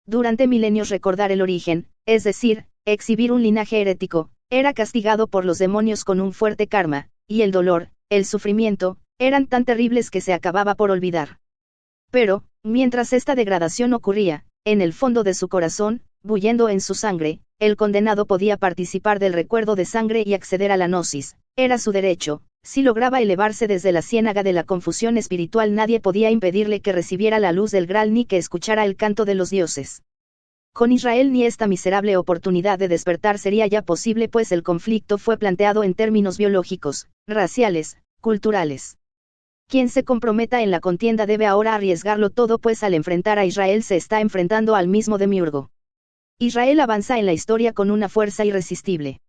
Durante milenios recordar el origen, es decir, exhibir un linaje herético, era castigado por los demonios con un fuerte karma, y el dolor, el sufrimiento, eran tan terribles que se acababa por olvidar. Pero, mientras esta degradación ocurría, en el fondo de su corazón, bullendo en su sangre, el condenado podía participar del recuerdo de sangre y acceder a la gnosis. Era su derecho. Si lograba elevarse desde la ciénaga de la confusión espiritual, nadie podía impedirle que recibiera la luz del Graal ni que escuchara el canto de los dioses. Con Israel ni esta miserable oportunidad de despertar sería ya posible, pues el conflicto fue planteado en términos biológicos, raciales, culturales. Quien se comprometa en la contienda debe ahora arriesgarlo todo, pues al enfrentar a Israel se está enfrentando al mismo demiurgo. Israel avanza en la historia con una fuerza irresistible.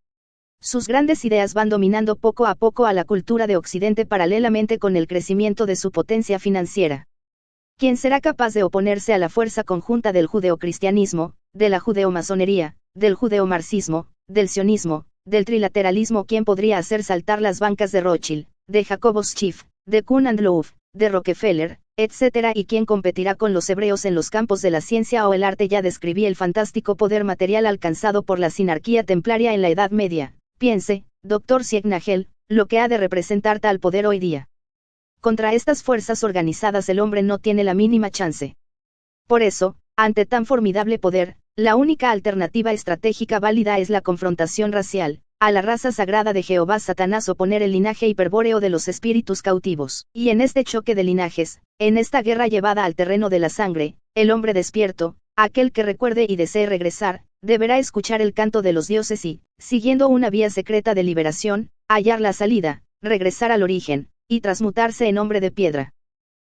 Sus grandes ideas van dominando poco a poco a la cultura de Occidente paralelamente con el crecimiento de su potencia financiera. ¿Quién será capaz de oponerse a la fuerza conjunta del judeocristianismo, de la judeomasonería, del judeomarxismo, del sionismo, del trilateralismo? ¿Quién podría hacer saltar las bancas de Rothschild, de Jacobus Schiff, de Kuhn and Loeb, de Rockefeller, etc.? ¿Y quién competirá con los hebreos en los campos de la ciencia o el arte? Ya describí el fantástico poder material alcanzado por la sinarquía templaria en la Edad Media. Piense, Dr. Sieg-Nagel, lo que ha de representar tal poder hoy día. Contra estas fuerzas organizadas el hombre no tiene la mínima chance. Por eso, ante tan formidable poder, la única alternativa estratégica válida es la confrontación racial, a la raza sagrada de Jehová Satanás oponer el linaje hiperbóreo de los espíritus cautivos. Y en este choque de linajes, en esta guerra llevada al terreno de la sangre, el hombre despierto, aquel que recuerde y desee regresar, deberá escuchar el canto de los dioses y, siguiendo una vía secreta de liberación, hallar la salida, regresar al origen, y transmutarse en hombre de piedra.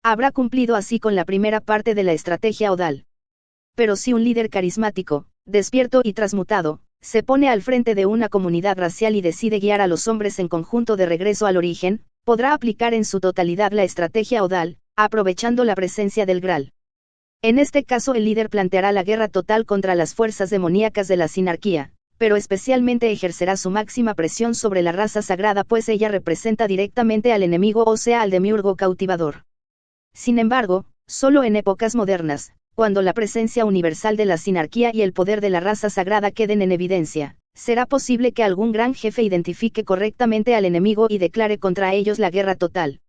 Habrá cumplido así con la primera parte de la estrategia odal. Pero si un líder carismático, despierto y transmutado, se pone al frente de una comunidad racial y decide guiar a los hombres en conjunto de regreso al origen, podrá aplicar en su totalidad la estrategia odal, aprovechando la presencia del Graal. En este caso el líder planteará la guerra total contra las fuerzas demoníacas de la sinarquía, pero especialmente ejercerá su máxima presión sobre la raza sagrada pues ella representa directamente al enemigo o sea al demiurgo cautivador. Sin embargo, solo en épocas modernas, cuando la presencia universal de la sinarquía y el poder de la raza sagrada queden en evidencia, será posible que algún gran jefe identifique correctamente al enemigo y declare contra ellos la guerra total.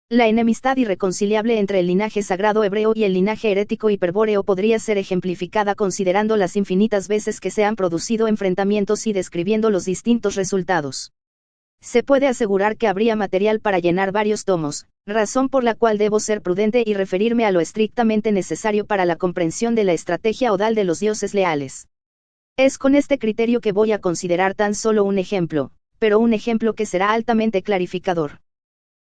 La enemistad irreconciliable entre el linaje sagrado hebreo y el linaje herético hiperbóreo podría ser ejemplificada considerando las infinitas veces que se han producido enfrentamientos y describiendo los distintos resultados. Se puede asegurar que habría material para llenar varios tomos, razón por la cual debo ser prudente y referirme a lo estrictamente necesario para la comprensión de la estrategia odal de los dioses leales. Es con este criterio que voy a considerar tan solo un ejemplo, pero un ejemplo que será altamente clarificador.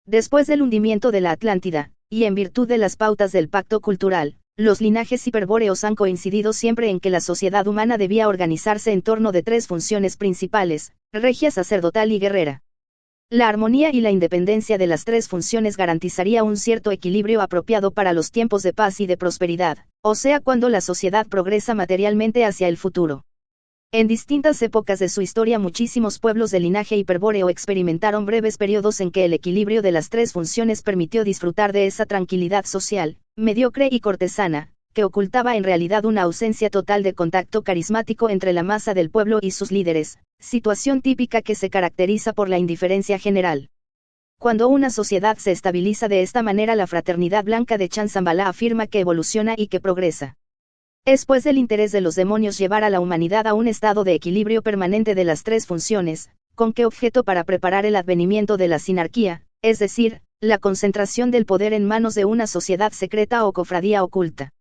Después del hundimiento de la Atlántida, y en virtud de las pautas del pacto cultural, los linajes hiperbóreos han coincidido siempre en que la sociedad humana debía organizarse en torno de tres funciones principales, regia, sacerdotal y guerrera. La armonía y la independencia de las tres funciones garantizaría un cierto equilibrio apropiado para los tiempos de paz y de prosperidad, o sea cuando la sociedad progresa materialmente hacia el futuro. En distintas épocas de su historia muchísimos pueblos de linaje hiperbóreo experimentaron breves periodos en que el equilibrio de las tres funciones permitió disfrutar de esa tranquilidad social, mediocre y cortesana, que ocultaba en realidad una ausencia total de contacto carismático entre la masa del pueblo y sus líderes, situación típica que se caracteriza por la indiferencia general. Cuando una sociedad se estabiliza de esta manera, la fraternidad blanca de Chan Zambala afirma que evoluciona y que progresa. Es pues del interés de los demonios llevar a la humanidad a un estado de equilibrio permanente de las tres funciones, ¿con qué objeto? Para preparar el advenimiento de la sinarquía, es decir, la concentración del poder en manos de una sociedad secreta o cofradía oculta.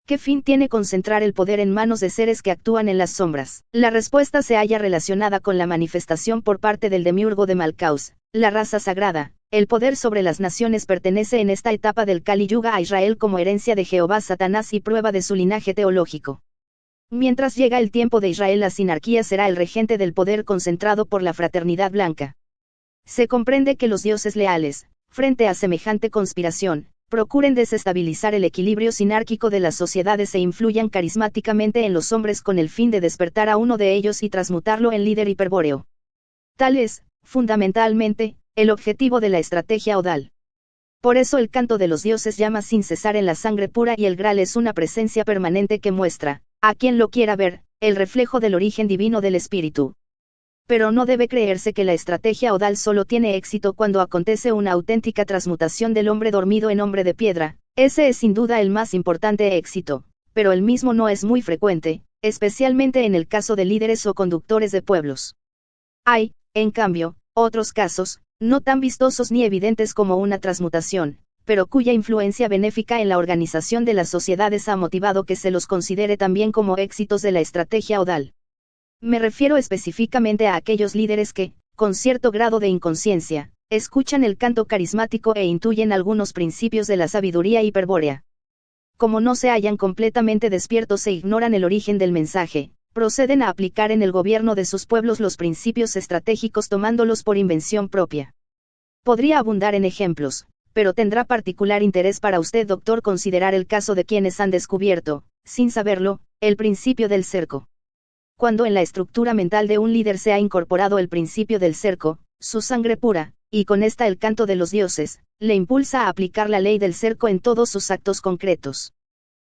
¿Qué fin tiene concentrar el poder en manos de seres que actúan en las sombras? La respuesta se halla relacionada con la manifestación por parte del demiurgo de Malkaus, la raza sagrada. El poder sobre las naciones pertenece en esta etapa del Kali Yuga a Israel como herencia de Jehová Satanás y prueba de su linaje teológico. Mientras llega el tiempo de Israel, la sinarquía será el regente del poder concentrado por la fraternidad blanca. Se comprende que los dioses leales, frente a semejante conspiración, procuren desestabilizar el equilibrio sinárquico de las sociedades e influyan carismáticamente en los hombres con el fin de despertar a uno de ellos y transmutarlo en líder hiperbóreo. Tal es, fundamentalmente, el objetivo de la estrategia odal. Por eso el canto de los dioses llama sin cesar en la sangre pura y el Graal es una presencia permanente que muestra, a quien lo quiera ver, el reflejo del origen divino del espíritu. Pero no debe creerse que la estrategia odal solo tiene éxito cuando acontece una auténtica transmutación del hombre dormido en hombre de piedra. Ese es sin duda el más importante éxito, pero el mismo no es muy frecuente, especialmente en el caso de líderes o conductores de pueblos. Hay, en cambio, otros casos, no tan vistosos ni evidentes como una transmutación, pero cuya influencia benéfica en la organización de las sociedades ha motivado que se los considere también como éxitos de la estrategia odal. Me refiero específicamente a aquellos líderes que, con cierto grado de inconsciencia, escuchan el canto carismático e intuyen algunos principios de la sabiduría hiperbórea. Como no se hallan completamente despiertos e ignoran el origen del mensaje, proceden a aplicar en el gobierno de sus pueblos los principios estratégicos tomándolos por invención propia. Podría abundar en ejemplos, pero tendrá particular interés para usted, doctor, considerar el caso de quienes han descubierto, sin saberlo, el principio del cerco. Cuando en la estructura mental de un líder se ha incorporado el principio del cerco, su sangre pura, y con esta el canto de los dioses, le impulsa a aplicar la ley del cerco en todos sus actos concretos.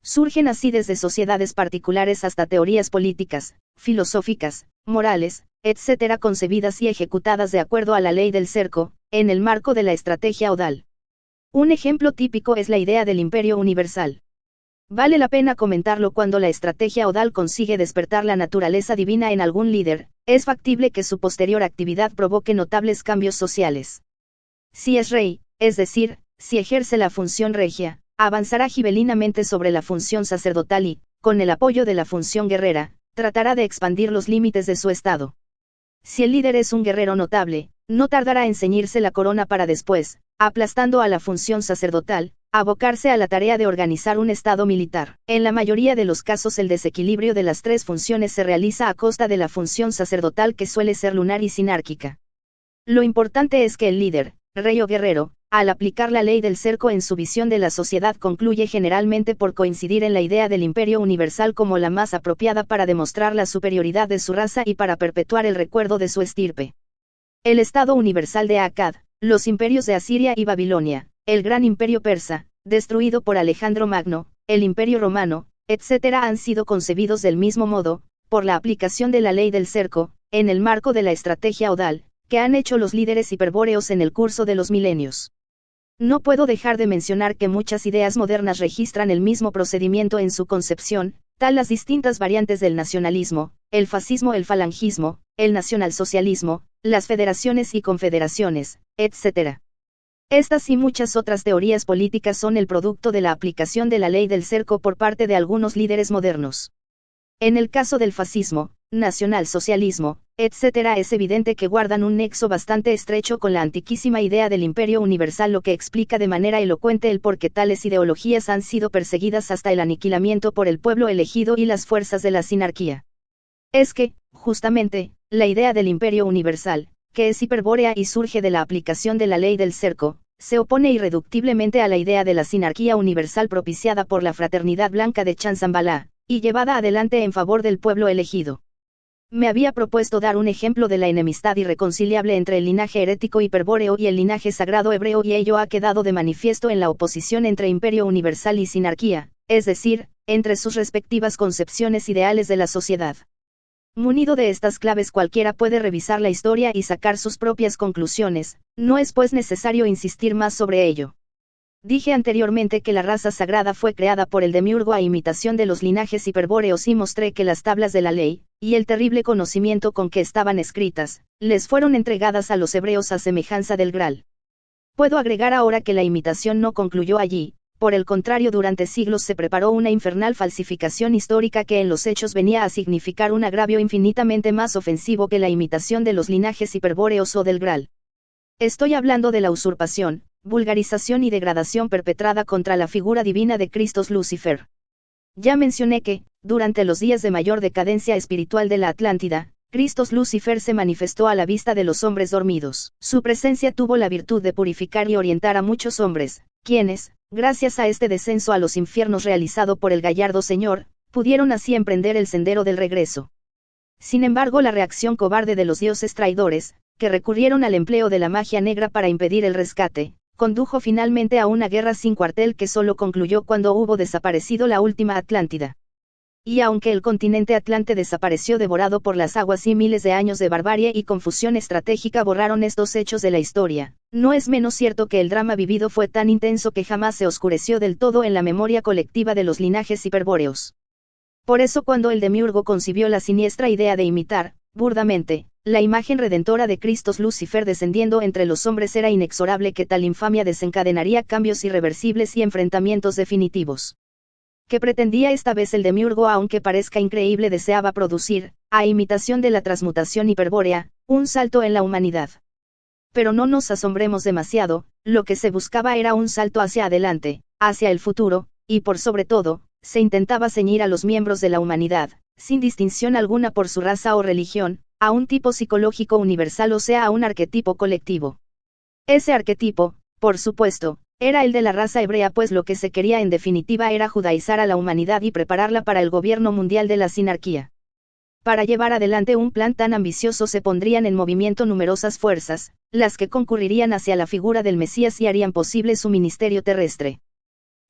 Surgen así desde sociedades particulares hasta teorías políticas, filosóficas, morales, etc., concebidas y ejecutadas de acuerdo a la ley del cerco, en el marco de la estrategia odal. Un ejemplo típico es la idea del imperio universal. Vale la pena comentarlo cuando la estrategia odal consigue despertar la naturaleza divina en algún líder, es factible que su posterior actividad provoque notables cambios sociales. Si es rey, es decir, si ejerce la función regia, avanzará gibelinamente sobre la función sacerdotal y, con el apoyo de la función guerrera, tratará de expandir los límites de su estado. Si el líder es un guerrero notable, no tardará en ceñirse la corona para después, aplastando a la función sacerdotal, abocarse a la tarea de organizar un estado militar. En la mayoría de los casos el desequilibrio de las tres funciones se realiza a costa de la función sacerdotal, que suele ser lunar y sinárquica. Lo importante es que el líder, rey o guerrero, al aplicar la ley del cerco en su visión de la sociedad, concluye generalmente por coincidir en la idea del imperio universal como la más apropiada para demostrar la superioridad de su raza y para perpetuar el recuerdo de su estirpe. El Estado universal de Akkad, los imperios de Asiria y Babilonia, el gran imperio persa, destruido por Alejandro Magno, el imperio romano, etc., han sido concebidos del mismo modo, por la aplicación de la ley del cerco, en el marco de la estrategia odal, que han hecho los líderes hiperbóreos en el curso de los milenios. No puedo dejar de mencionar que muchas ideas modernas registran el mismo procedimiento en su concepción, tal las distintas variantes del nacionalismo, el fascismo, el falangismo, el nacionalsocialismo, las federaciones y confederaciones, etc. Estas y muchas otras teorías políticas son el producto de la aplicación de la ley del cerco por parte de algunos líderes modernos. En el caso del fascismo, nacionalsocialismo, etc., es evidente que guardan un nexo bastante estrecho con la antiquísima idea del imperio universal, lo que explica de manera elocuente el por qué tales ideologías han sido perseguidas hasta el aniquilamiento por el pueblo elegido y las fuerzas de la sinarquía. Es que, justamente, la idea del imperio universal, que es hiperbórea y surge de la aplicación de la ley del cerco, se opone irreductiblemente a la idea de la sinarquía universal propiciada por la fraternidad blanca de Chanzambalá, y llevada adelante en favor del pueblo elegido. Me había propuesto dar un ejemplo de la enemistad irreconciliable entre el linaje herético hiperbóreo y el linaje sagrado hebreo, y ello ha quedado de manifiesto en la oposición entre imperio universal y sinarquía, es decir, entre sus respectivas concepciones ideales de la sociedad. Munido de estas claves, cualquiera puede revisar la historia y sacar sus propias conclusiones, no es pues necesario insistir más sobre ello. Dije anteriormente que la raza sagrada fue creada por el demiurgo a imitación de los linajes hiperbóreos, y mostré que las tablas de la ley, y el terrible conocimiento con que estaban escritas, les fueron entregadas a los hebreos a semejanza del Graal. Puedo agregar ahora que la imitación no concluyó allí, por el contrario, durante siglos se preparó una infernal falsificación histórica que en los hechos venía a significar un agravio infinitamente más ofensivo que la imitación de los linajes hiperbóreos o del Graal. Estoy hablando de la usurpación, vulgarización y degradación perpetrada contra la figura divina de Christos Lucifer. Ya mencioné que, durante los días de mayor decadencia espiritual de la Atlántida, Christos Lucifer se manifestó a la vista de los hombres dormidos. Su presencia tuvo la virtud de purificar y orientar a muchos hombres, quienes, gracias a este descenso a los infiernos realizado por el gallardo Señor, pudieron así emprender el sendero del regreso. Sin embargo, la reacción cobarde de los dioses traidores, que recurrieron al empleo de la magia negra para impedir el rescate, condujo finalmente a una guerra sin cuartel que solo concluyó cuando hubo desaparecido la última Atlántida. Y aunque el continente Atlante desapareció devorado por las aguas y miles de años de barbarie y confusión estratégica borraron estos hechos de la historia, no es menos cierto que el drama vivido fue tan intenso que jamás se oscureció del todo en la memoria colectiva de los linajes hiperbóreos. Por eso, cuando el demiurgo concibió la siniestra idea de imitar, burdamente, la imagen redentora de Christos Lucifer descendiendo entre los hombres, era inexorable que tal infamia desencadenaría cambios irreversibles y enfrentamientos definitivos. ¿Qué pretendía esta vez el demiurgo? Aunque parezca increíble, deseaba producir, a imitación de la transmutación hiperbórea, un salto en la humanidad. Pero no nos asombremos demasiado, lo que se buscaba era un salto hacia adelante, hacia el futuro, y por sobre todo, se intentaba ceñir a los miembros de la humanidad, sin distinción alguna por su raza o religión, a un tipo psicológico universal, o sea, a un arquetipo colectivo. Ese arquetipo, por supuesto, era el de la raza hebrea, pues lo que se quería en definitiva era judaizar a la humanidad y prepararla para el gobierno mundial de la sinarquía. Para llevar adelante un plan tan ambicioso se pondrían en movimiento numerosas fuerzas, las que concurrirían hacia la figura del Mesías y harían posible su ministerio terrestre.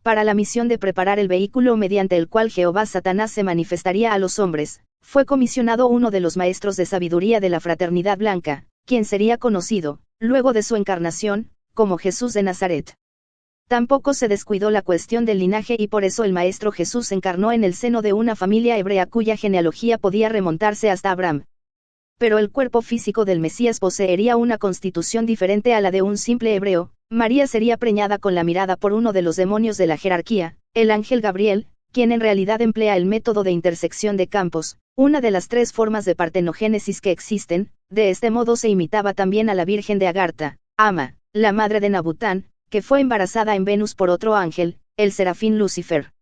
Para la misión de preparar el vehículo mediante el cual Jehová Satanás se manifestaría a los hombres, Fue comisionado uno de los maestros de sabiduría de la Fraternidad Blanca, quien sería conocido, luego de su encarnación, como Jesús de Nazaret. Tampoco se descuidó la cuestión del linaje y por eso el Maestro Jesús encarnó en el seno de una familia hebrea cuya genealogía podía remontarse hasta Abraham. Pero el cuerpo físico del Mesías poseería una constitución diferente a la de un simple hebreo. María sería preñada con la mirada por uno de los demonios de la jerarquía, el ángel Gabriel, quien en realidad emplea el método de intersección de campos, una de las 3 formas de partenogénesis que existen. De este modo se imitaba también a la Virgen de Agartha, Ama, la madre de Nabután, que fue embarazada en Venus por otro ángel, el serafín Lucifer.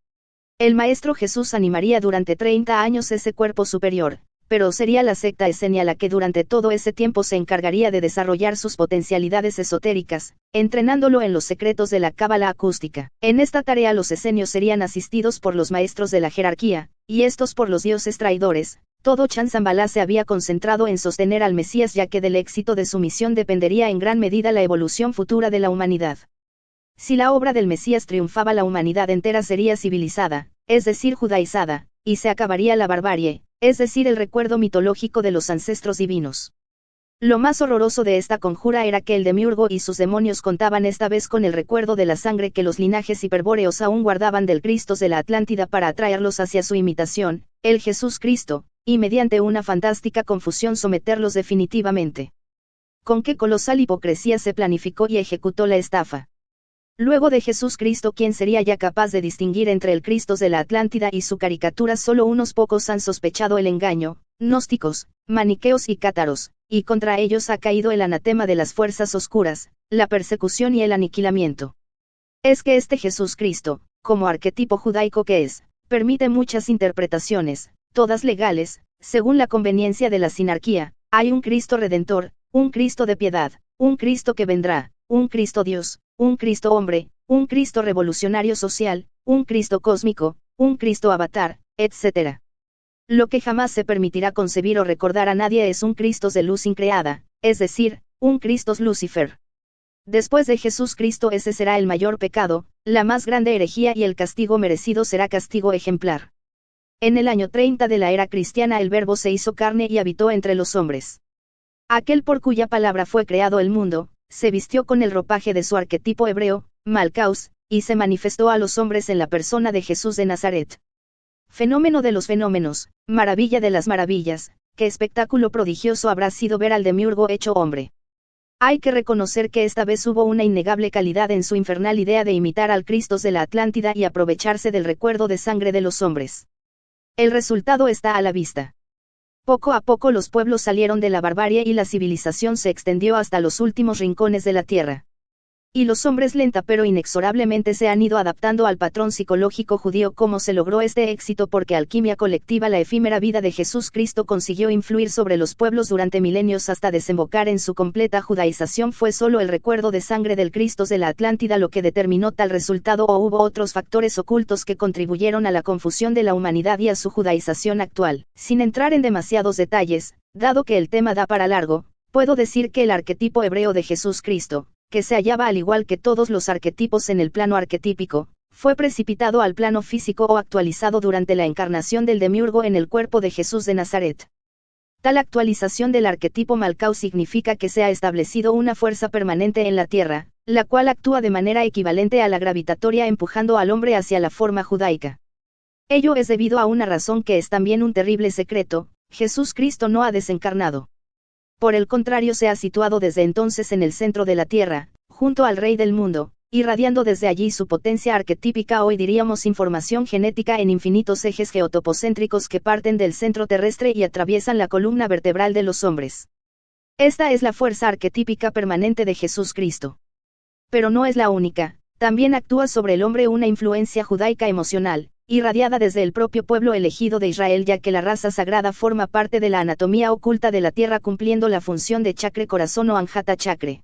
El Maestro Jesús animaría durante 30 años ese cuerpo superior, pero sería la secta esenia la que durante todo ese tiempo se encargaría de desarrollar sus potencialidades esotéricas, entrenándolo en los secretos de la cábala acústica. En esta tarea los esenios serían asistidos por los maestros de la jerarquía, y estos por los dioses traidores. Todo Chanzambalá se había concentrado en sostener al Mesías, ya que del éxito de su misión dependería en gran medida la evolución futura de la humanidad. Si la obra del Mesías triunfaba, la humanidad entera sería civilizada, es decir, judaizada, y se acabaría la barbarie, es decir, el recuerdo mitológico de los ancestros divinos. Lo más horroroso de esta conjura era que el demiurgo y sus demonios contaban esta vez con el recuerdo de la sangre que los linajes hiperbóreos aún guardaban del Cristo de la Atlántida para atraerlos hacia su imitación, el Jesús Cristo, y mediante una fantástica confusión someterlos definitivamente. Con qué colosal hipocresía se planificó y ejecutó la estafa. Luego de Jesús Cristo, ¿quién sería ya capaz de distinguir entre el Cristo de la Atlántida y su caricatura? Solo unos pocos han sospechado el engaño: gnósticos, maniqueos y cátaros, y contra ellos ha caído el anatema de las fuerzas oscuras, la persecución y el aniquilamiento. Es que este Jesús Cristo, como arquetipo judaico que es, permite muchas interpretaciones, todas legales, según la conveniencia de la sinarquía. Hay un Cristo redentor, un Cristo de piedad, un Cristo que vendrá, un Cristo Dios, un Cristo hombre, un Cristo revolucionario social, un Cristo cósmico, un Cristo avatar, etc. Lo que jamás se permitirá concebir o recordar a nadie es un Cristo de luz increada, es decir, un Cristo Lucifer. Después de Jesús Cristo ese será el mayor pecado, la más grande herejía, y el castigo merecido será castigo ejemplar. En el año 30 de la era cristiana el Verbo se hizo carne y habitó entre los hombres. Aquel por cuya palabra fue creado el mundo, se vistió con el ropaje de su arquetipo hebreo, Malcaus, y se manifestó a los hombres en la persona de Jesús de Nazaret. Fenómeno de los fenómenos, maravilla de las maravillas, qué espectáculo prodigioso habrá sido ver al demiurgo hecho hombre. Hay que reconocer que esta vez hubo una innegable calidad en su infernal idea de imitar al Cristo de la Atlántida y aprovecharse del recuerdo de sangre de los hombres. El resultado está a la vista. Poco a poco los pueblos salieron de la barbarie y la civilización se extendió hasta los últimos rincones de la tierra. Y los hombres lenta pero inexorablemente se han ido adaptando al patrón psicológico judío. ¿Cómo se logró este éxito? Porque alquimia colectiva. La efímera vida de Jesús Cristo consiguió influir sobre los pueblos durante milenios hasta desembocar en su completa judaización. ¿Fue solo el recuerdo de sangre del Cristo de la Atlántida lo que determinó tal resultado, o hubo otros factores ocultos que contribuyeron a la confusión de la humanidad y a su judaización actual? Sin entrar en demasiados detalles, dado que el tema da para largo, puedo decir que el arquetipo hebreo de Jesús Cristo, que se hallaba al igual que todos los arquetipos en el plano arquetípico, fue precipitado al plano físico o actualizado durante la encarnación del demiurgo en el cuerpo de Jesús de Nazaret. Tal actualización del arquetipo Malcaus significa que se ha establecido una fuerza permanente en la Tierra, la cual actúa de manera equivalente a la gravitatoria empujando al hombre hacia la forma judaica. Ello es debido a una razón que es también un terrible secreto: Jesús Cristo no ha desencarnado. Por el contrario, se ha situado desde entonces en el centro de la Tierra, junto al Rey del mundo, irradiando desde allí su potencia arquetípica, hoy diríamos información genética, en infinitos ejes geotopocéntricos que parten del centro terrestre y atraviesan la columna vertebral de los hombres. Esta es la fuerza arquetípica permanente de Jesús Cristo. Pero no es la única, también actúa sobre el hombre una influencia judaica emocional, irradiada desde el propio pueblo elegido de Israel, ya que la raza sagrada forma parte de la anatomía oculta de la tierra, cumpliendo la función de chakre corazón o anjata chakre.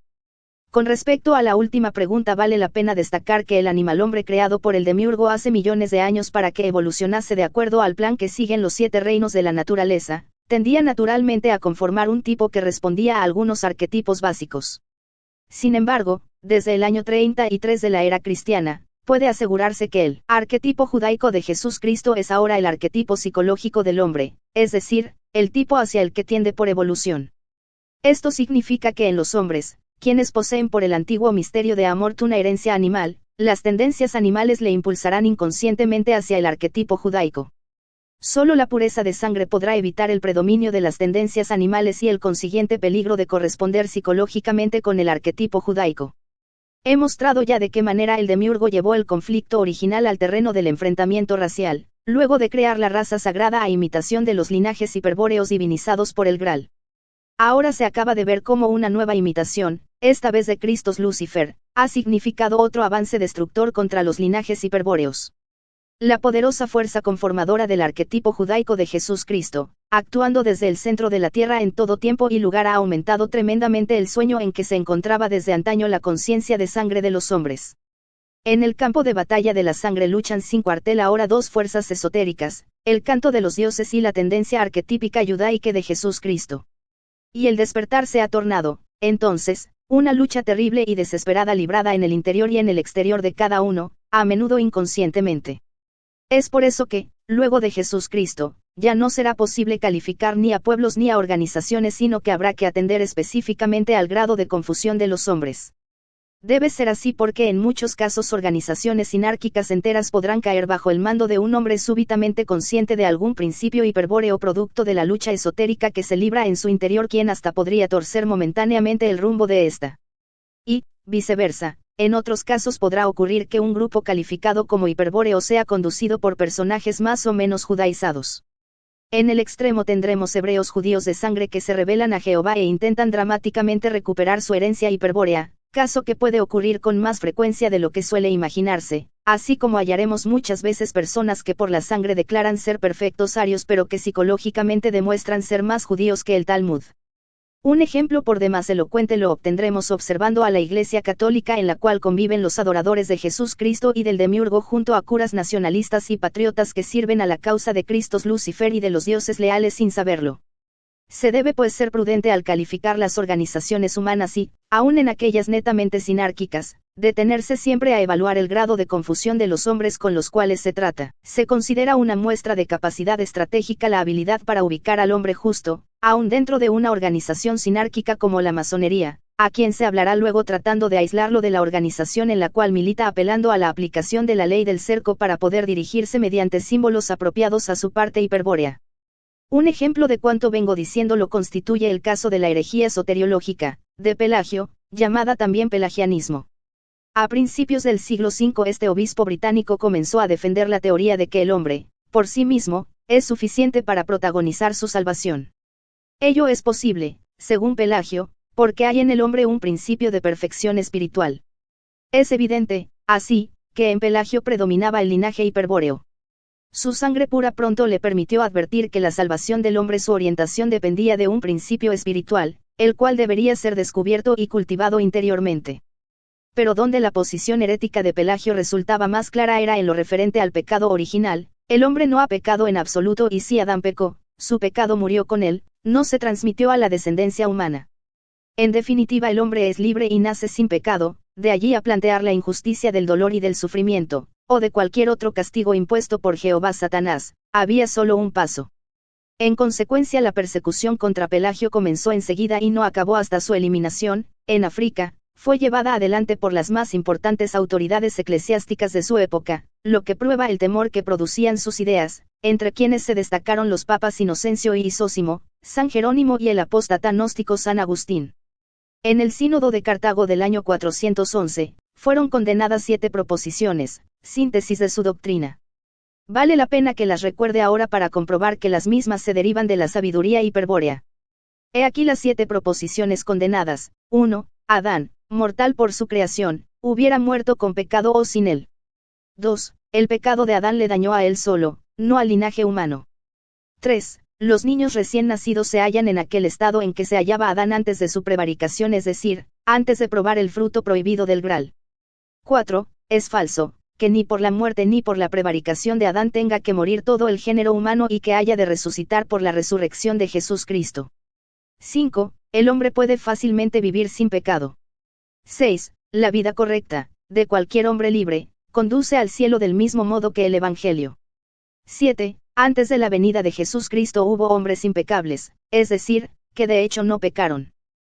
Con respecto a la última pregunta, vale la pena destacar que el animal hombre creado por el demiurgo hace millones de años para que evolucionase de acuerdo al plan que siguen los 7 reinos de la naturaleza, tendía naturalmente a conformar un tipo que respondía a algunos arquetipos básicos. Sin embargo, desde el año 33 de la era cristiana, puede asegurarse que el arquetipo judaico de Jesús Cristo es ahora el arquetipo psicológico del hombre, es decir, el tipo hacia el que tiende por evolución. Esto significa que en los hombres, quienes poseen por el antiguo misterio de Amorth una herencia animal, las tendencias animales le impulsarán inconscientemente hacia el arquetipo judaico. Solo la pureza de sangre podrá evitar el predominio de las tendencias animales y el consiguiente peligro de corresponder psicológicamente con el arquetipo judaico. He mostrado ya de qué manera el demiurgo llevó el conflicto original al terreno del enfrentamiento racial, luego de crear la raza sagrada a imitación de los linajes hiperbóreos divinizados por el Graal. Ahora se acaba de ver cómo una nueva imitación, esta vez de Christos Lucifer, ha significado otro avance destructor contra los linajes hiperbóreos. La poderosa fuerza conformadora del arquetipo judaico de Jesús Cristo, actuando desde el centro de la tierra en todo tiempo y lugar, ha aumentado tremendamente el sueño en que se encontraba desde antaño la conciencia de sangre de los hombres. En el campo de batalla de la sangre luchan sin cuartel ahora dos fuerzas esotéricas, el canto de los dioses y la tendencia arquetípica judaica de Jesús Cristo. Y el despertar se ha tornado, entonces, una lucha terrible y desesperada librada en el interior y en el exterior de cada uno, a menudo inconscientemente. Es por eso que, luego de Jesús Cristo, ya no será posible calificar ni a pueblos ni a organizaciones, sino que habrá que atender específicamente al grado de confusión de los hombres. Debe ser así porque en muchos casos organizaciones sinárquicas enteras podrán caer bajo el mando de un hombre súbitamente consciente de algún principio hiperbóreo producto de la lucha esotérica que se libra en su interior, quien hasta podría torcer momentáneamente el rumbo de esta. Y, viceversa, en otros casos podrá ocurrir que un grupo calificado como hiperbóreo sea conducido por personajes más o menos judaizados. En el extremo tendremos hebreos judíos de sangre que se rebelan a Jehová e intentan dramáticamente recuperar su herencia hiperbórea, caso que puede ocurrir con más frecuencia de lo que suele imaginarse, así como hallaremos muchas veces personas que por la sangre declaran ser perfectos arios pero que psicológicamente demuestran ser más judíos que el Talmud. Un ejemplo por demás elocuente lo obtendremos observando a la Iglesia Católica, en la cual conviven los adoradores de Jesús Cristo y del demiurgo junto a curas nacionalistas y patriotas que sirven a la causa de Christos Lucifer y de los dioses leales sin saberlo. Se debe pues ser prudente al calificar las organizaciones humanas y, aun en aquellas netamente sinárquicas, detenerse siempre a evaluar el grado de confusión de los hombres con los cuales se trata. Se considera una muestra de capacidad estratégica la habilidad para ubicar al hombre justo, aun dentro de una organización sinárquica como la masonería, a quien se hablará luego tratando de aislarlo de la organización en la cual milita, apelando a la aplicación de la ley del cerco para poder dirigirse mediante símbolos apropiados a su parte hiperbórea. Un ejemplo de cuanto vengo diciendo lo constituye el caso de la herejía soteriológica, de Pelagio, llamada también pelagianismo. A principios del siglo V este obispo británico comenzó a defender la teoría de que el hombre, por sí mismo, es suficiente para protagonizar su salvación. Ello es posible, según Pelagio, porque hay en el hombre un principio de perfección espiritual. Es evidente, así, que en Pelagio predominaba el linaje hiperbóreo. Su sangre pura pronto le permitió advertir que la salvación del hombre, su orientación dependía de un principio espiritual, el cual debería ser descubierto y cultivado interiormente. Pero donde la posición herética de Pelagio resultaba más clara era en lo referente al pecado original. El hombre no ha pecado en absoluto, y si Adán pecó, su pecado murió con él, no se transmitió a la descendencia humana. En definitiva, el hombre es libre y nace sin pecado, de allí a plantear la injusticia del dolor y del sufrimiento, o de cualquier otro castigo impuesto por Jehová Satanás, había solo un paso. En consecuencia, la persecución contra Pelagio comenzó enseguida y no acabó hasta su eliminación. En África, fue llevada adelante por las más importantes autoridades eclesiásticas de su época, lo que prueba el temor que producían sus ideas, entre quienes se destacaron los papas Inocencio y Isósimo, San Jerónimo y el apóstata gnóstico San Agustín. En el Sínodo de Cartago del año 411, fueron condenadas 7 proposiciones, síntesis de su doctrina. Vale la pena que las recuerde ahora para comprobar que las mismas se derivan de la sabiduría hiperbórea. He aquí las 7 proposiciones condenadas. 1. Adán, mortal por su creación, hubiera muerto con pecado o sin él. 2. El pecado de Adán le dañó a él solo, no al linaje humano. 3. Los niños recién nacidos se hallan en aquel estado en que se hallaba Adán antes de su prevaricación, es decir, antes de probar el fruto prohibido del Graal. 4. Es falso, que ni por la muerte ni por la prevaricación de Adán tenga que morir todo el género humano y que haya de resucitar por la resurrección de Jesús Cristo. 5. El hombre puede fácilmente vivir sin pecado. 6. La vida correcta, de cualquier hombre libre, conduce al cielo del mismo modo que el Evangelio. 7. Antes de la venida de Jesús Cristo hubo hombres impecables, es decir, que de hecho no pecaron.